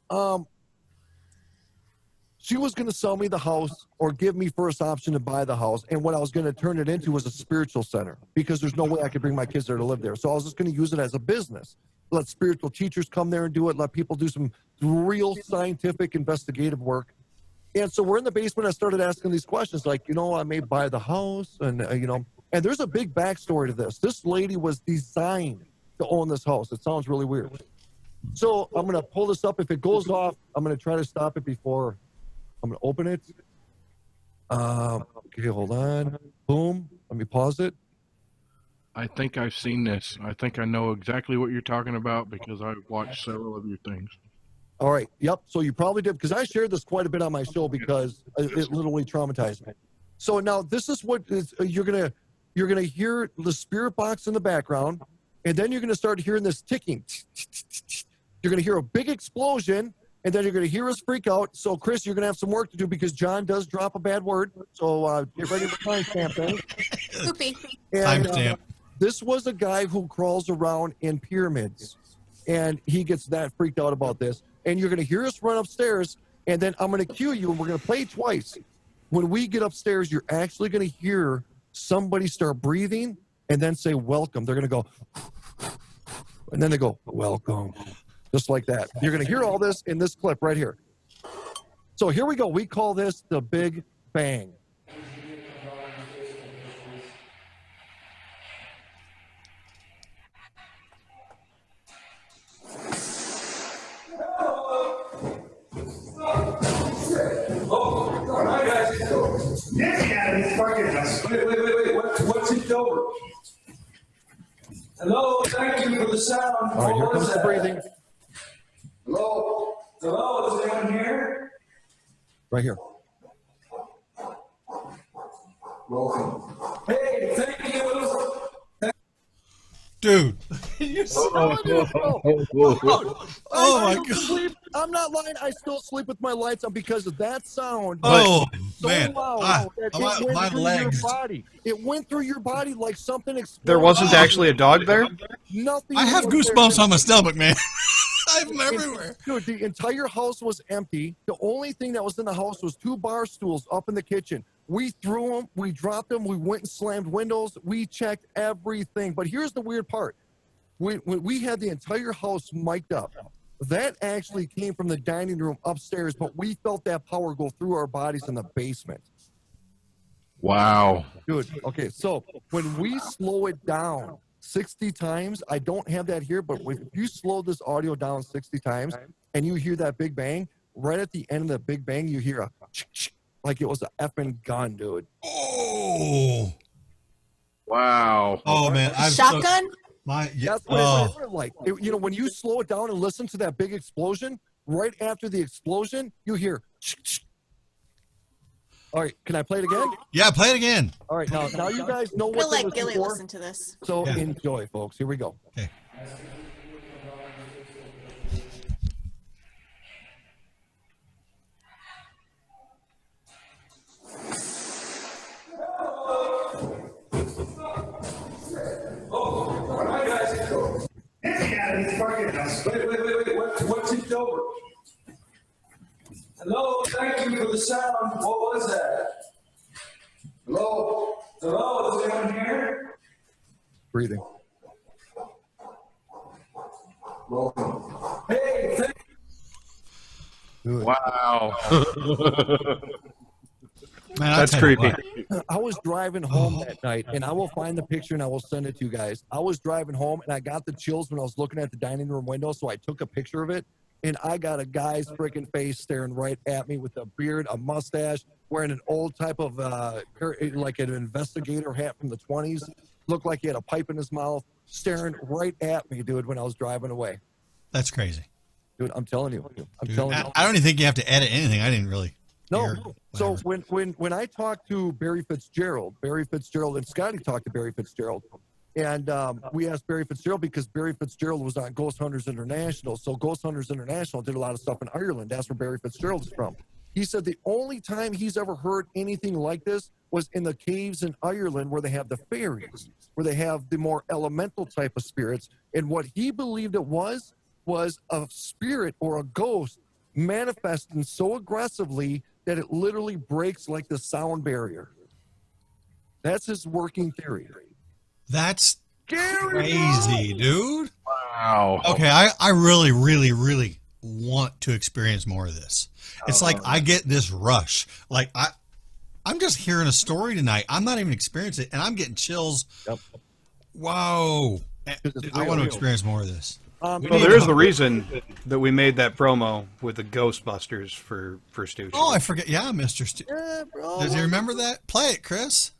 she was going to sell me the house or give me first option to buy the house. And what I was going to turn it into was a spiritual center because there's no way I could bring my kids there to live there. So I was just going to use it as a business. Let spiritual teachers come there and do it. Let people do some real scientific investigative work. And so we're in the basement. I started asking these questions like, I may buy the house and, and there's a big backstory to this. This lady was designed to own this house. It sounds really weird. So I'm going to pull this up. If it goes off, I'm going to try to stop it before I'm going to open it. Okay, hold on. Boom. Let me pause it. I think I've seen this. I think I know exactly what you're talking about because I've watched several of your things. All right. Yep. So you probably did because I shared this quite a bit on my show because it literally traumatized me. So now this is what is, you're gonna hear the spirit box in the background, and then you're gonna start hearing this ticking. You're gonna hear a big explosion, and then you're gonna hear us freak out. So Chris, you're gonna have some work to do because John does drop a bad word. So get ready for timestamp thing. Timestamp. This was a guy who crawls around in pyramids, and he gets that freaked out about this. And you're going to hear us run upstairs, and then I'm going to cue you, and we're going to play twice. When we get upstairs, you're actually going to hear somebody start breathing and then say, welcome. They're going to go, and then they go, welcome, just like that. You're going to hear all this in this clip right here. So here we go. We call this the Big Bang. Wait. What's it over? Hello, thank you for the sound. All right, here comes the breathing. Hello, is anyone here? Right here. Welcome. Hey, thank you. Dude. Oh my God. I'm not lying. I still sleep with my lights on because of that sound. Oh, so man. loud that it went my through legs. your body. It went through your body like something exploded. There wasn't actually a dog there? Nothing. I have goosebumps on my stomach, man. I have them everywhere. Dude, the entire house was empty. The only thing that was in the house was 2 bar stools up in the kitchen. We threw them, we dropped them, we went and slammed windows, we checked everything. But here's the weird part. When we had the entire house mic'd up, that actually came from the dining room upstairs, but we felt that power go through our bodies in the basement. Wow. Dude, okay, so when we slow it down 60 times, I don't have that here, but if you slow this audio down 60 times and you hear that big bang, right at the end of the big bang, you hear a like it was an effing gun, dude. Oh. Wow. Oh, man. Shotgun? That's what it sounded like. When you slow it down and listen to that big explosion, right after the explosion, you hear. All right, can I play it again? Yeah, play it again. All right, now you guys know I feel what like to listen Gilly for. listened to this. So enjoy, folks. Here we go. Okay. Wait. What's it over? Hello, thank you for the sound. What was that? Hello, is anyone here? Breathing. Welcome. Hey, thank you. Wow. Man, That's creepy. I was driving home that night, and I will find the picture and I will send it to you guys. I was driving home, and I got the chills when I was looking at the dining room window, so I took a picture of it, and I got a guy's freaking face staring right at me with a beard, a mustache, wearing an old type of, like an investigator hat from the 20s. Looked like he had a pipe in his mouth, staring right at me, dude, when I was driving away. That's crazy. Dude, I'm telling you. I don't even think you have to edit anything. I didn't really. No. So when I talked to Barry Fitzgerald, and Scotty talked to Barry Fitzgerald, and we asked Barry Fitzgerald because Barry Fitzgerald was on Ghost Hunters International. So Ghost Hunters International did a lot of stuff in Ireland. That's where Barry Fitzgerald is from. He said the only time he's ever heard anything like this was in the caves in Ireland where they have the fairies, where they have the more elemental type of spirits. And what he believed it was a spirit or a ghost manifesting so aggressively that it literally breaks like the sound barrier. That's his working theory. That's crazy, dude. Wow. Okay, I really, really, really want to experience more of this. It's like I get this rush. Like I'm just hearing a story tonight. I'm not even experiencing it, and I'm getting chills. Yep. Wow. I want to experience more of this. Well, there's the reason that we made that promo with the Ghostbusters for Stucci. Oh, I forget. Yeah, Mr. Does he remember that? Play it, Chris.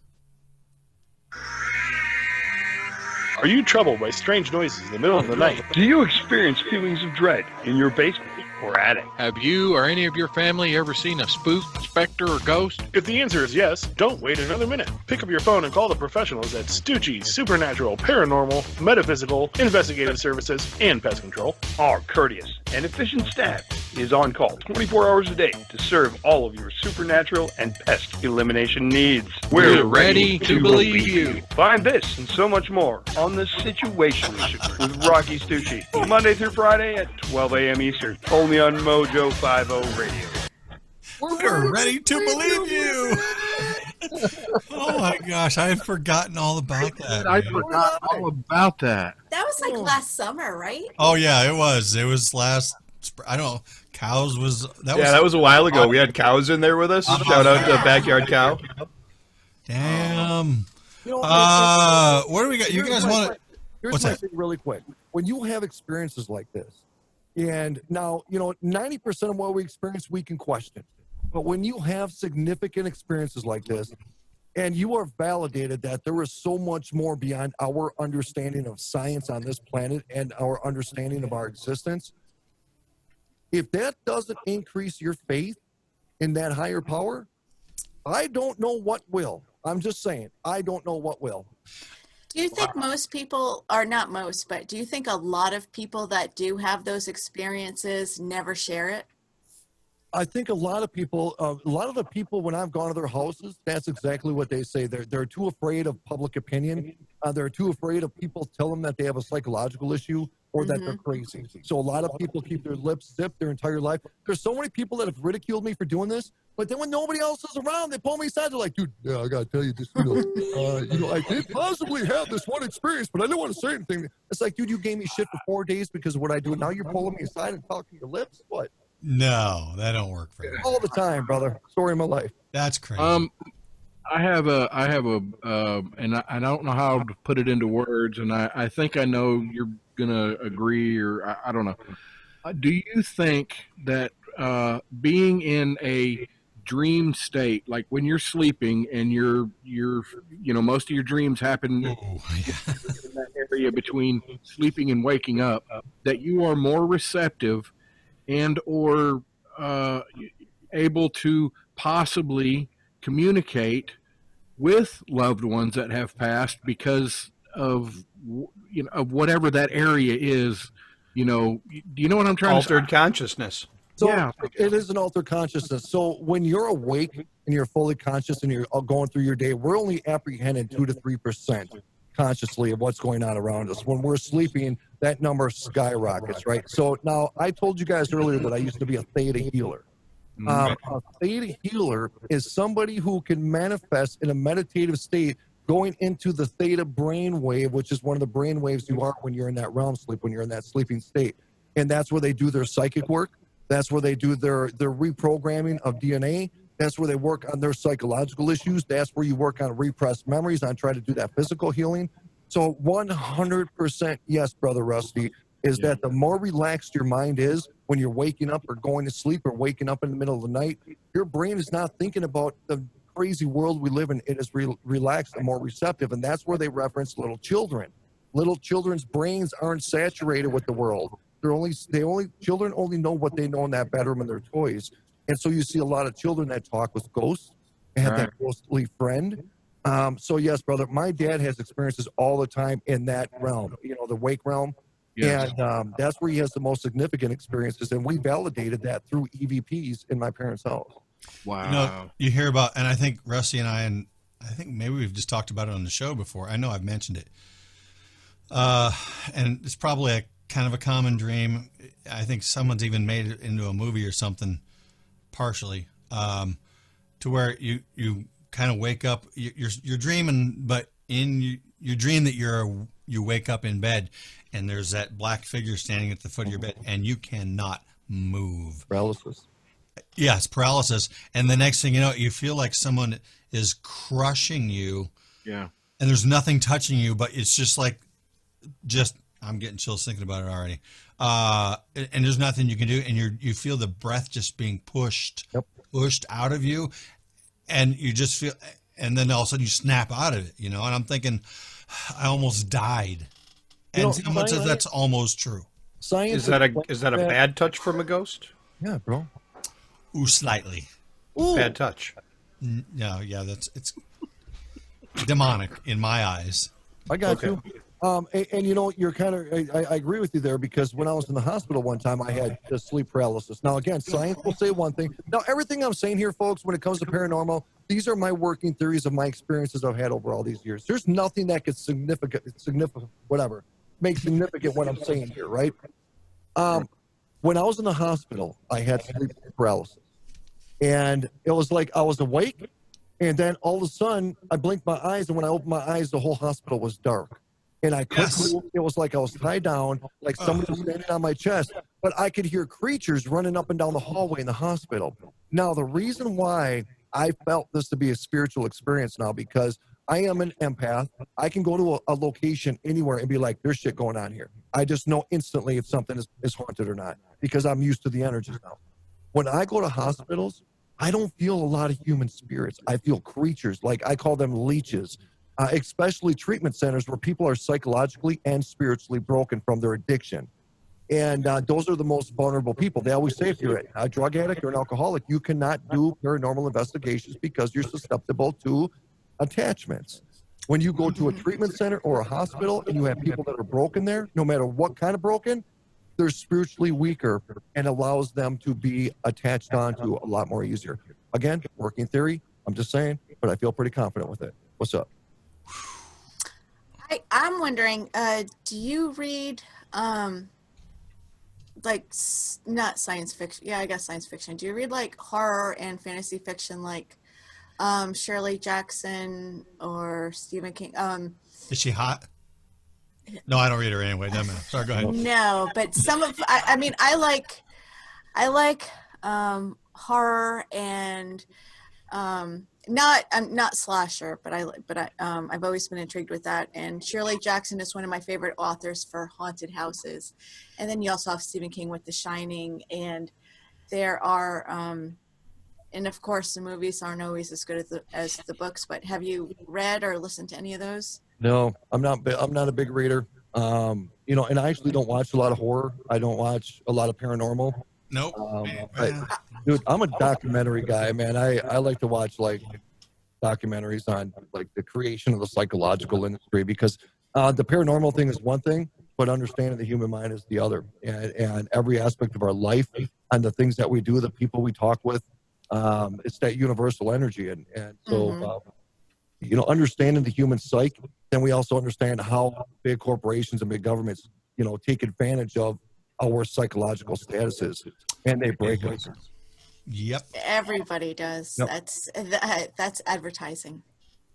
Are you troubled by strange noises in the middle of the night? Do you experience feelings of dread in your basement or attic? Have you or any of your family ever seen a spook, specter, or ghost? If the answer is yes, don't wait another minute. Pick up your phone and call the professionals at Stucci Supernatural, Paranormal, Metaphysical, Investigative Services, and Pest Control. Our courteous and efficient staff is on call 24 hours a day to serve all of your supernatural and pest elimination needs. We're ready to believe you. Find this and so much more on The Situation with Rocci Stucci, Monday through Friday at 12 a.m. Eastern, only on Mojo 50 Radio. We're ready to believe you. Oh my gosh, I had forgotten all about that. I forgot all about that. That was like last summer, right? Oh yeah, it was. It was last. I don't know. Cows was that? That was a while ago. We had cows in there with us. Shout out to Backyard Cow. Damn. What do we got? You guys want to? Here's my thing really quick. When you have experiences like this, and now, 90% of what we experience, we can question. But when you have significant experiences like this, and you are validated that there is so much more beyond our understanding of science on this planet and our understanding of our existence, if that doesn't increase your faith in that higher power, I don't know what will. I'm just saying, I don't know what will. Do you think most people, or not most, but do you think a lot of people that do have those experiences never share it? I think a lot of the people, when I've gone to their houses, that's exactly what they say. They're too afraid of public opinion. They're too afraid of people tell them that they have a psychological issue or that they're crazy. So a lot of people keep their lips zipped their entire life. There's so many people that have ridiculed me for doing this, but then when nobody else is around, they pull me aside. They're like, dude, yeah, I got to tell you this, I did possibly have this one experience, but I didn't want to say anything. It's like, dude, you gave me shit for 4 days because of what I do. Now you're pulling me aside and talking your lips? What? No, that don't work for me. All the time, brother. Story of my life. That's crazy. I have a, and I don't know how to put it into words, and I think I know you're gonna agree, or I don't know. Do you think that being in a dream state, like when you're sleeping and you're most of your dreams happen in that area between sleeping and waking up, that you are more receptive and or able to possibly communicate with loved ones that have passed because of of whatever that area is? Do you know what I'm trying to say? Altered consciousness. So yeah, it is an altered consciousness. So when you're awake and you're fully conscious and you're going through your day, we're only apprehending 2 to 3% consciously of what's going on around us. When we're sleeping, that number skyrockets, right? So now, I told you guys earlier that I used to be a theta healer. A theta healer is somebody who can manifest in a meditative state going into the theta brain wave, which is one of the brain waves you are when you're in that realm sleep, when you're in that sleeping state. And that's where they do their psychic work. That's where they do their reprogramming of DNA. That's where they work on their psychological issues. That's where you work on repressed memories, on trying to do that physical healing. So 100% yes, Brother Rusty, is that the more relaxed your mind is when you're waking up or going to sleep or waking up in the middle of the night, your brain is not thinking about the crazy world we live in. It is relaxed and more receptive. And that's where they reference little children. Little children's brains aren't saturated with the world. Children only know what they know in that bedroom and their toys. And so you see a lot of children that talk with ghosts and have that ghostly friend. So yes, brother, my dad has experiences all the time in that realm, the wake realm. Yes. And that's where he has the most significant experiences. And we validated that through EVPs in my parents' house. Wow. You know, you hear about, and I think Rusty and I think maybe we've just talked about it on the show before. I know I've mentioned it. And it's probably a kind of a common dream. I think someone's even made it into a movie or something, partially, to where you kind of wake up. You're dreaming, but in you dream that you wake up in bed, and there's that black figure standing at the foot of your bed, and you cannot move. Paralysis. Yes, paralysis. And the next thing you know, you feel like someone is crushing you. Yeah. And there's nothing touching you, but it's just like, I'm getting chills thinking about it already. And there's nothing you can do, and you feel the breath just being pushed out of you, and you just feel, and then all of a sudden you snap out of it, you know. And I'm thinking, I almost died. And someone says that's almost true. Is that a bad touch from a ghost? Yeah, bro. Ooh, slightly. Bad touch. No, yeah, it's demonic in my eyes. I got you. And you know, you're kind of, I agree with you there, because when I was in the hospital one time, I had sleep paralysis. Now, again, science will say one thing. Now, everything I'm saying here, folks, when it comes to paranormal, these are my working theories of my experiences I've had over all these years. There's nothing that could make significant what I'm saying here, right? When I was in the hospital, I had sleep paralysis. And it was like I was awake, and then all of a sudden, I blinked my eyes, and when I opened my eyes, the whole hospital was dark. And I couldn't move. It was like I was tied down, like somebody was standing on my chest. But I could hear creatures running up and down the hallway in the hospital. Now, the reason why I felt this to be a spiritual experience now, because I am an empath. I can go to a location anywhere and be like, there's shit going on here. I just know instantly if something is haunted or not, because I'm used to the energies now. When I go to hospitals, I don't feel a lot of human spirits. I feel creatures, like I call them leeches, especially treatment centers where people are psychologically and spiritually broken from their addiction. And those are the most vulnerable people. They always say if you're a drug addict or an alcoholic, you cannot do paranormal investigations because you're susceptible to attachments. When you go to a treatment center or a hospital and you have people that are broken there, no matter what kind of broken, they're spiritually weaker and allows them to be attached onto a lot more easier. Again, working theory, I'm just saying, but I feel pretty confident with it. What's up? I'm wondering, do you read, like, not science fiction? Yeah, I guess science fiction. Do you read, like, horror and fantasy fiction, like Shirley Jackson or Stephen King? Is she hot? No, I don't read her anyway. Doesn't matter. Sorry, go ahead. No, but some of, I mean, I like horror and I'm not slasher, but I've always been intrigued with that. And Shirley Jackson is one of my favorite authors for haunted houses. And then you also have Stephen King with The Shining, and there are and of course the movies aren't always as good as the books. But have you read or listened to any of those? No, I'm not a big reader. You know, and I actually don't watch a lot of horror. I don't watch a lot of paranormal. Nope. Dude, I'm a documentary guy, man. I like to watch like documentaries on like the creation of the psychological industry, because the paranormal thing is one thing, but understanding the human mind is the other. And every aspect of our life and the things that we do, the people we talk with, it's that universal energy. And so, you know, understanding the human psyche, then we also understand how big corporations and big governments, you know, take advantage of our psychological statuses, and they break us. Yep. Everybody does. Yep. That's advertising.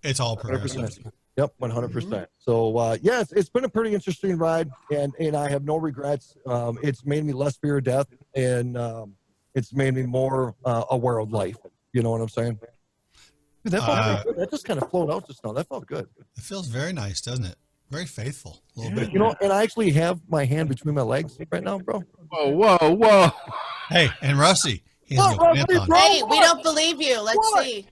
It's all 100%. Yep, 100%. So yeah, it's been a pretty interesting ride, and I have no regrets. It's made me less fear of death, and it's made me more aware of life. You know what I'm saying? Dude, that felt good. That just kind of flowed out just now. That felt good. It feels very nice, doesn't it? Very faithful. A little bit. You know, and I actually have my hand between my legs right now, bro. Whoa. Hey, and Rusty. Hey, we don't believe you. Let's see.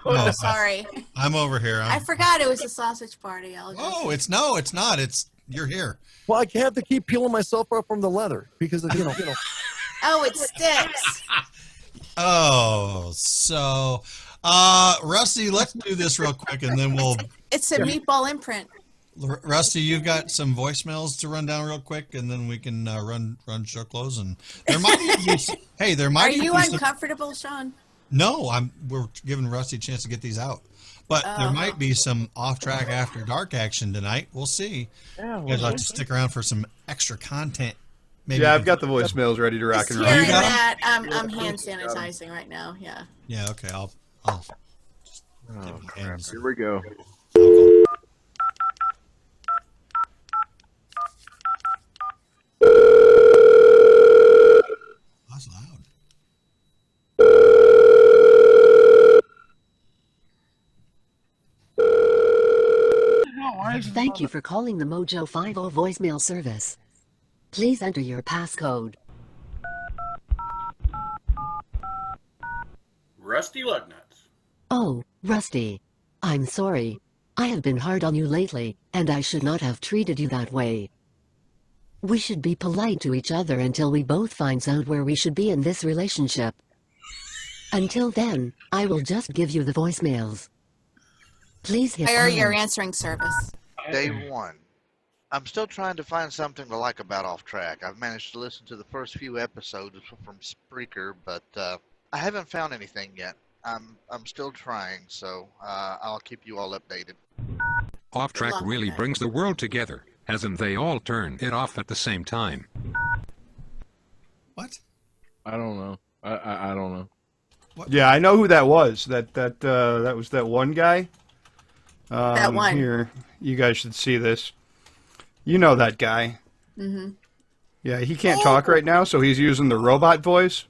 No, sorry. I'm over here. I forgot it was a sausage party. It's not. You're here. Well, I have to keep peeling myself up from the leather because you know. Oh, it sticks. Oh, so Rusty, let's do this real quick and then we'll. It's a meatball imprint. Rusty, you've got some voicemails to run down real quick, and then we can run show close. And there might even be there might Are even you be uncomfortable, Sean? No, we're giving Rusty a chance to get these out. But there might be some off-track after dark action tonight. We'll see. Yeah, You guys have to stick around for some extra content. Maybe I've got the voicemails ready to rock and roll. Hearing that, I'm hand sanitizing right now. Yeah. Yeah. Okay. I'll Oh, crap. Here we go. That's loud. Thank you for calling the Mojo 50 voicemail service. Please enter your passcode. Rusty Lugnuts. Oh, Rusty. I'm sorry. I have been hard on you lately, and I should not have treated you that way. We should be polite to each other until we both find out where we should be in this relationship. Until then, I will just give you the voicemails. Please hit Where are pound. your answering service? Day 1. I'm still trying to find something to like about Off Track. I've managed to listen to the first few episodes from Spreaker, but I haven't found anything yet. I'm still trying, so I'll keep you all updated. Off Track really brings the world together. Hasn't they all turned it off at the same time? What? I don't know. I don't know. What? Yeah, I know who that was. That was that one guy. That one. Here, you guys should see this. You know that guy. Mm-hmm. Yeah, he can't talk right now, so he's using the robot voice.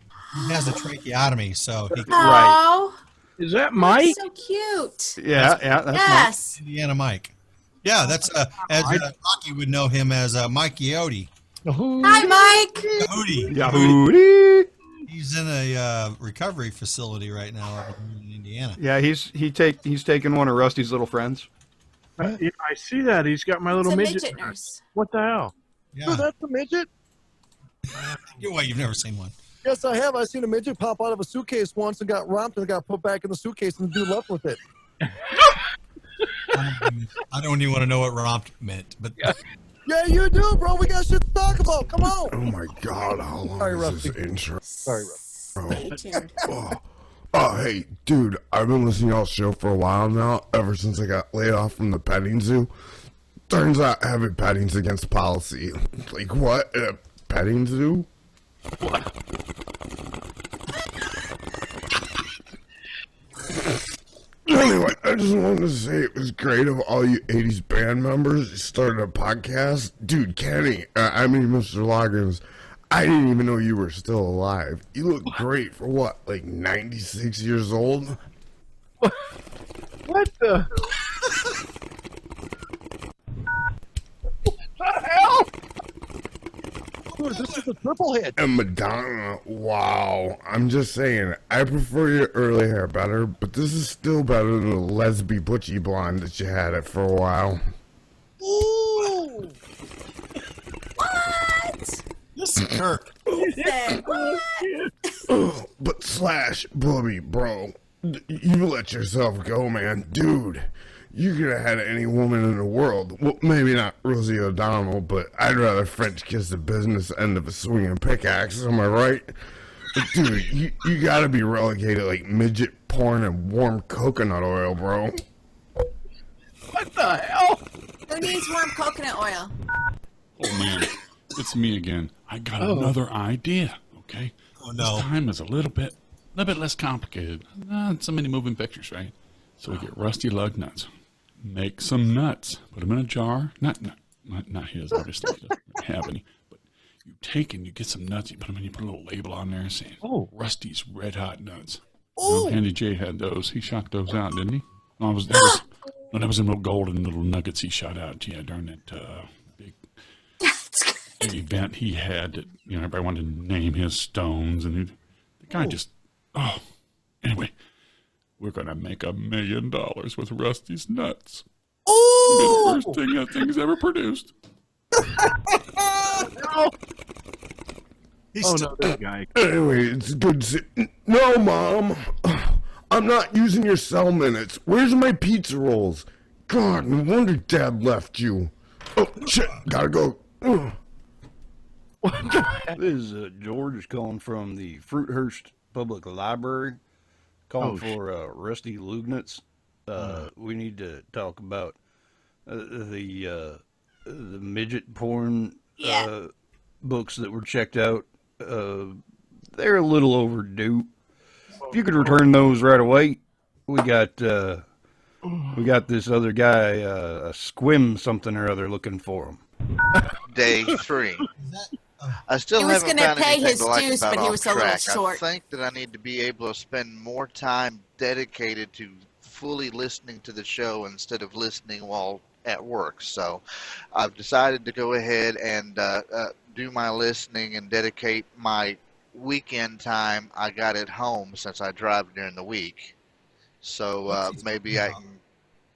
He has a tracheotomy, so he can. Oh, Is that Mike? so cute. Yeah, that's Yes. Indiana Mike. Yeah, that's as Rocky would know him as Mike Yoda. Hi, Mike. Yahudi. Yahudi. He's in a recovery facility right now up in Indiana. Yeah, he's taking one of Rusty's little friends. Yeah, I see that. He's got my little It's a midget. midget nurse. What the hell? Yeah. Oh, that's a midget? You've never seen one. Yes, I have. I seen a midget pop out of a suitcase once and got romped and got put back in the suitcase and the dude left with it. I don't even want to know what romped meant, but Yeah, you do, bro. We got shit to talk about. Come on. Oh my God, how long Sorry, is Rusty. this intro? Sorry, Rusty. Stay tuned. Oh, hey, dude, I've been listening to y'all's show for a while now, ever since I got laid off from the petting zoo. Turns out having petting's against policy. Like, what? A petting zoo? Anyway, I just wanted to say it was great of all you 80s band members who started a podcast. Dude, Kenny, Mr. Loggins, I didn't even know you were still alive. You look great for what, like 96 years old? What the? What the hell? Dude, this is a triple hit. And Madonna, wow. I'm just saying, I prefer your early hair better, but this is still better than the lesby butchy blonde that you had it for a while. Ooh. What? this is Kirk. He said, what? But Slash, Bubby, bro, you let yourself go, man. Dude, you could have had any woman in the world. Well, maybe not Rosie O'Donnell, but I'd rather French kiss the business end of a swinging pickaxe, am I right? But dude, you gotta be relegated like midget porn and warm coconut oil, bro. What the hell? Who needs warm coconut oil? Oh man, it's me again. I got another idea. Okay. Oh no. This time is a little bit less complicated. Not so many moving pictures, right? So we get Rusty Lugnuts. Make some nuts. Put them in a jar. Not his, obviously. He doesn't have any. But you take and you get some nuts. You put them in. You put a little label on there saying, Rusty's Red Hot Nuts. You know, Andy J had those. He shot those out, didn't he? No, that was in little golden little nuggets he shot out. Yeah, during that big event he had that, everybody wanted to name his stones. And the guy just, anyway. We're going to make $1 million with Rusty's nuts. Ooh! The first thing that thing's ever produced. No, that guy. Anyway, it's good to see. No, Mom. I'm not using your cell minutes. Where's my pizza rolls? God, no wonder Dad left you. Oh, shit, gotta go. Ugh. This is George calling from the Fruithurst Public Library, calling for Rusty Lugnitz. We need to talk about the midget porn books that were checked out. They're a little overdue. If you could return those right away, we got this other guy, a Squim something or other, looking for him. Day 3. I still He was haven't gonna found pay anything his to like dues, about but he Off was a little Track. short. I think that I need to be able to spend more time dedicated to fully listening to the show instead of listening while at work. So I've decided to go ahead and do my listening and dedicate my weekend time I got at home since I drive during the week. So maybe I can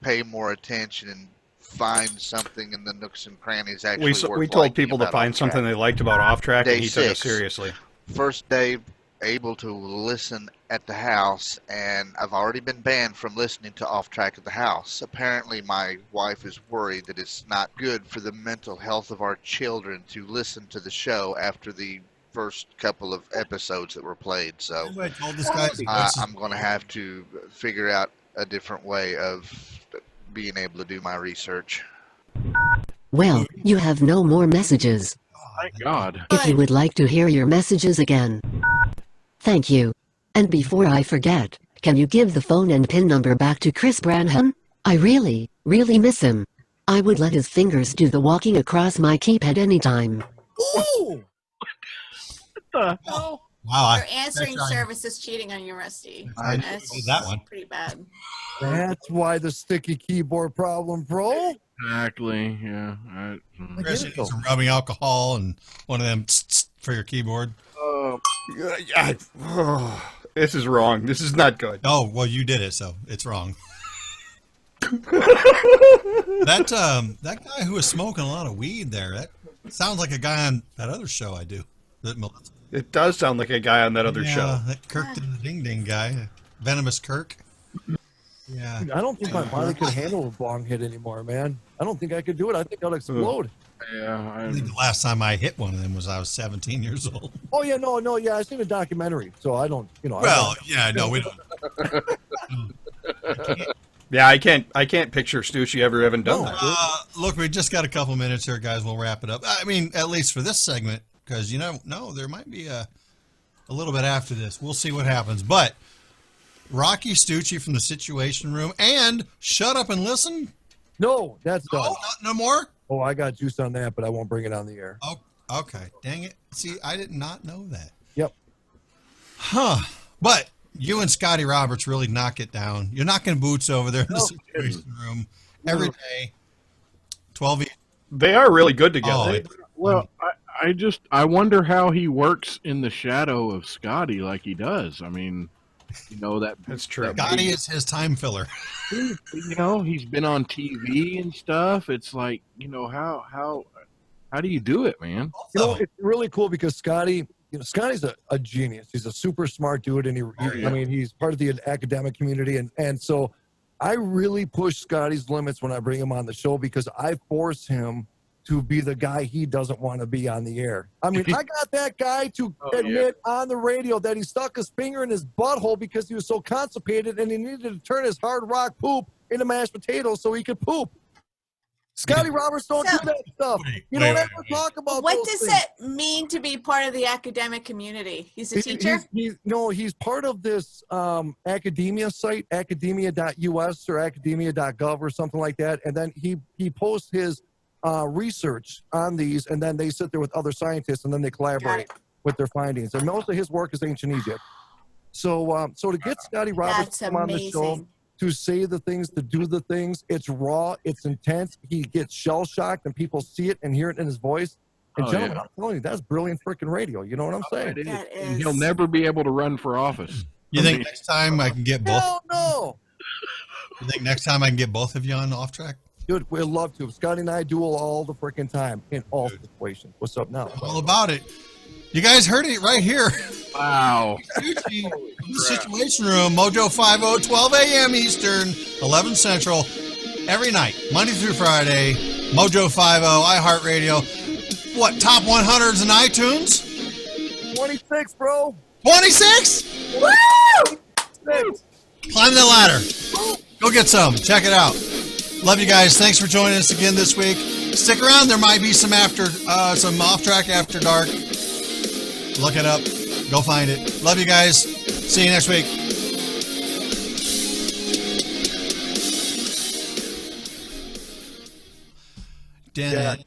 pay more attention and find something in the nooks and crannies actually worth We told liking people to about find Off Track. something they liked about Off Track, Day and he took us 6. seriously. First day able to listen at the house, and I've already been banned from listening to Off Track at the house. Apparently my wife is worried that it's not good for the mental health of our children to listen to the show after the first couple of episodes that were played. So told this guy I'm going to have to figure out a different way of being able to do my research. Well, you have no more messages. Thank God. If you would like to hear your messages again. Thank you. And before I forget, can you give the phone and PIN number back to Chris Branham? I really, really miss him. I would let his fingers do the walking across my keypad anytime. Ooh! What the hell? Wow. Your answering service is cheating on you, Rusty. I That's did that one. pretty bad. That's why the sticky keyboard problem, bro. Exactly. Yeah. Chris, you need some rubbing alcohol and one of them for your keyboard. This is wrong. This is not good. Oh, well, you did it, so it's wrong. That guy who was smoking a lot of weed there, that sounds like a guy on that other show I do. It does sound like a guy on that other show. That Kirk the Ding Ding guy, Venomous Kirk. Yeah. I don't think my body could handle a bong hit anymore, man. I don't think I could do it. I think I'd explode. Yeah. I think the last time I hit one of them was I was 17 years old. Oh yeah, no, yeah. I've seen a documentary, so I don't, we don't. Yeah, I can't picture Stucci ever having done that. Look, we just got a couple minutes here, guys. We'll wrap it up. I mean, at least for this segment, because there might be a little bit after this. We'll see what happens. But Rocci Stucci from the Situation Room and Shut Up and Listen. No, that's done. Oh, no more. Oh, I got juice on that, but I won't bring it on the air. Oh, okay. Dang it. See, I did not know that. Yep. Huh. But you and Scotty Roberts really knock it down. You're knocking boots over there in the Situation Room every day. 12 They are really good together. Well, I wonder how he works in the shadow of Scotty like he does. I mean, that's true. Scotty is his time filler. He's been on TV and stuff. It's like, how do you do it, man? It's really cool because Scotty, Scotty's a genius. He's a super smart dude, and I mean, he's part of the academic community, and so I really push Scotty's limits when I bring him on the show because I force him to be the guy he doesn't want to be on the air. I mean, I got that guy to admit on the radio that he stuck his finger in his butthole because he was so constipated and he needed to turn his hard rock poop into mashed potatoes so he could poop. Scotty Roberts don't do that stuff. You don't ever talk about What those does things. it mean to be part of the academic community? He's a teacher? He's part of this academia site, academia.us or academia.gov or something like that. And then he posts his research on these, and then they sit there with other scientists, and then they collaborate with their findings. And most of his work is ancient Egypt. So to get Scotty Roberts to come on the show, to say the things, to do the things, it's raw, it's intense. He gets shell-shocked, and people see it and hear it in his voice. And gentlemen, I'm telling you, that's brilliant freaking radio. You know what I'm saying? And he'll never be able to run for office. You think next time I can get both? Hell no. You think next time I can get both of you on Off Track? Dude, we'd love to. Scotty and I duel all the freaking time in all situations. What's up now? All about it. You guys heard it right here. Wow. Stucci in the Situation Room, Mojo 50, 12 a.m. Eastern, 11 Central. every night, Monday through Friday. Mojo 50, iHeartRadio. What, top 100s in iTunes? 26, bro. 26? Woo! Climb that ladder. Go get some. Check it out. Love you guys. Thanks for joining us again this week. Stick around. There might be some off track after dark. Look it up. Go find it. Love you guys. See you next week. Dan.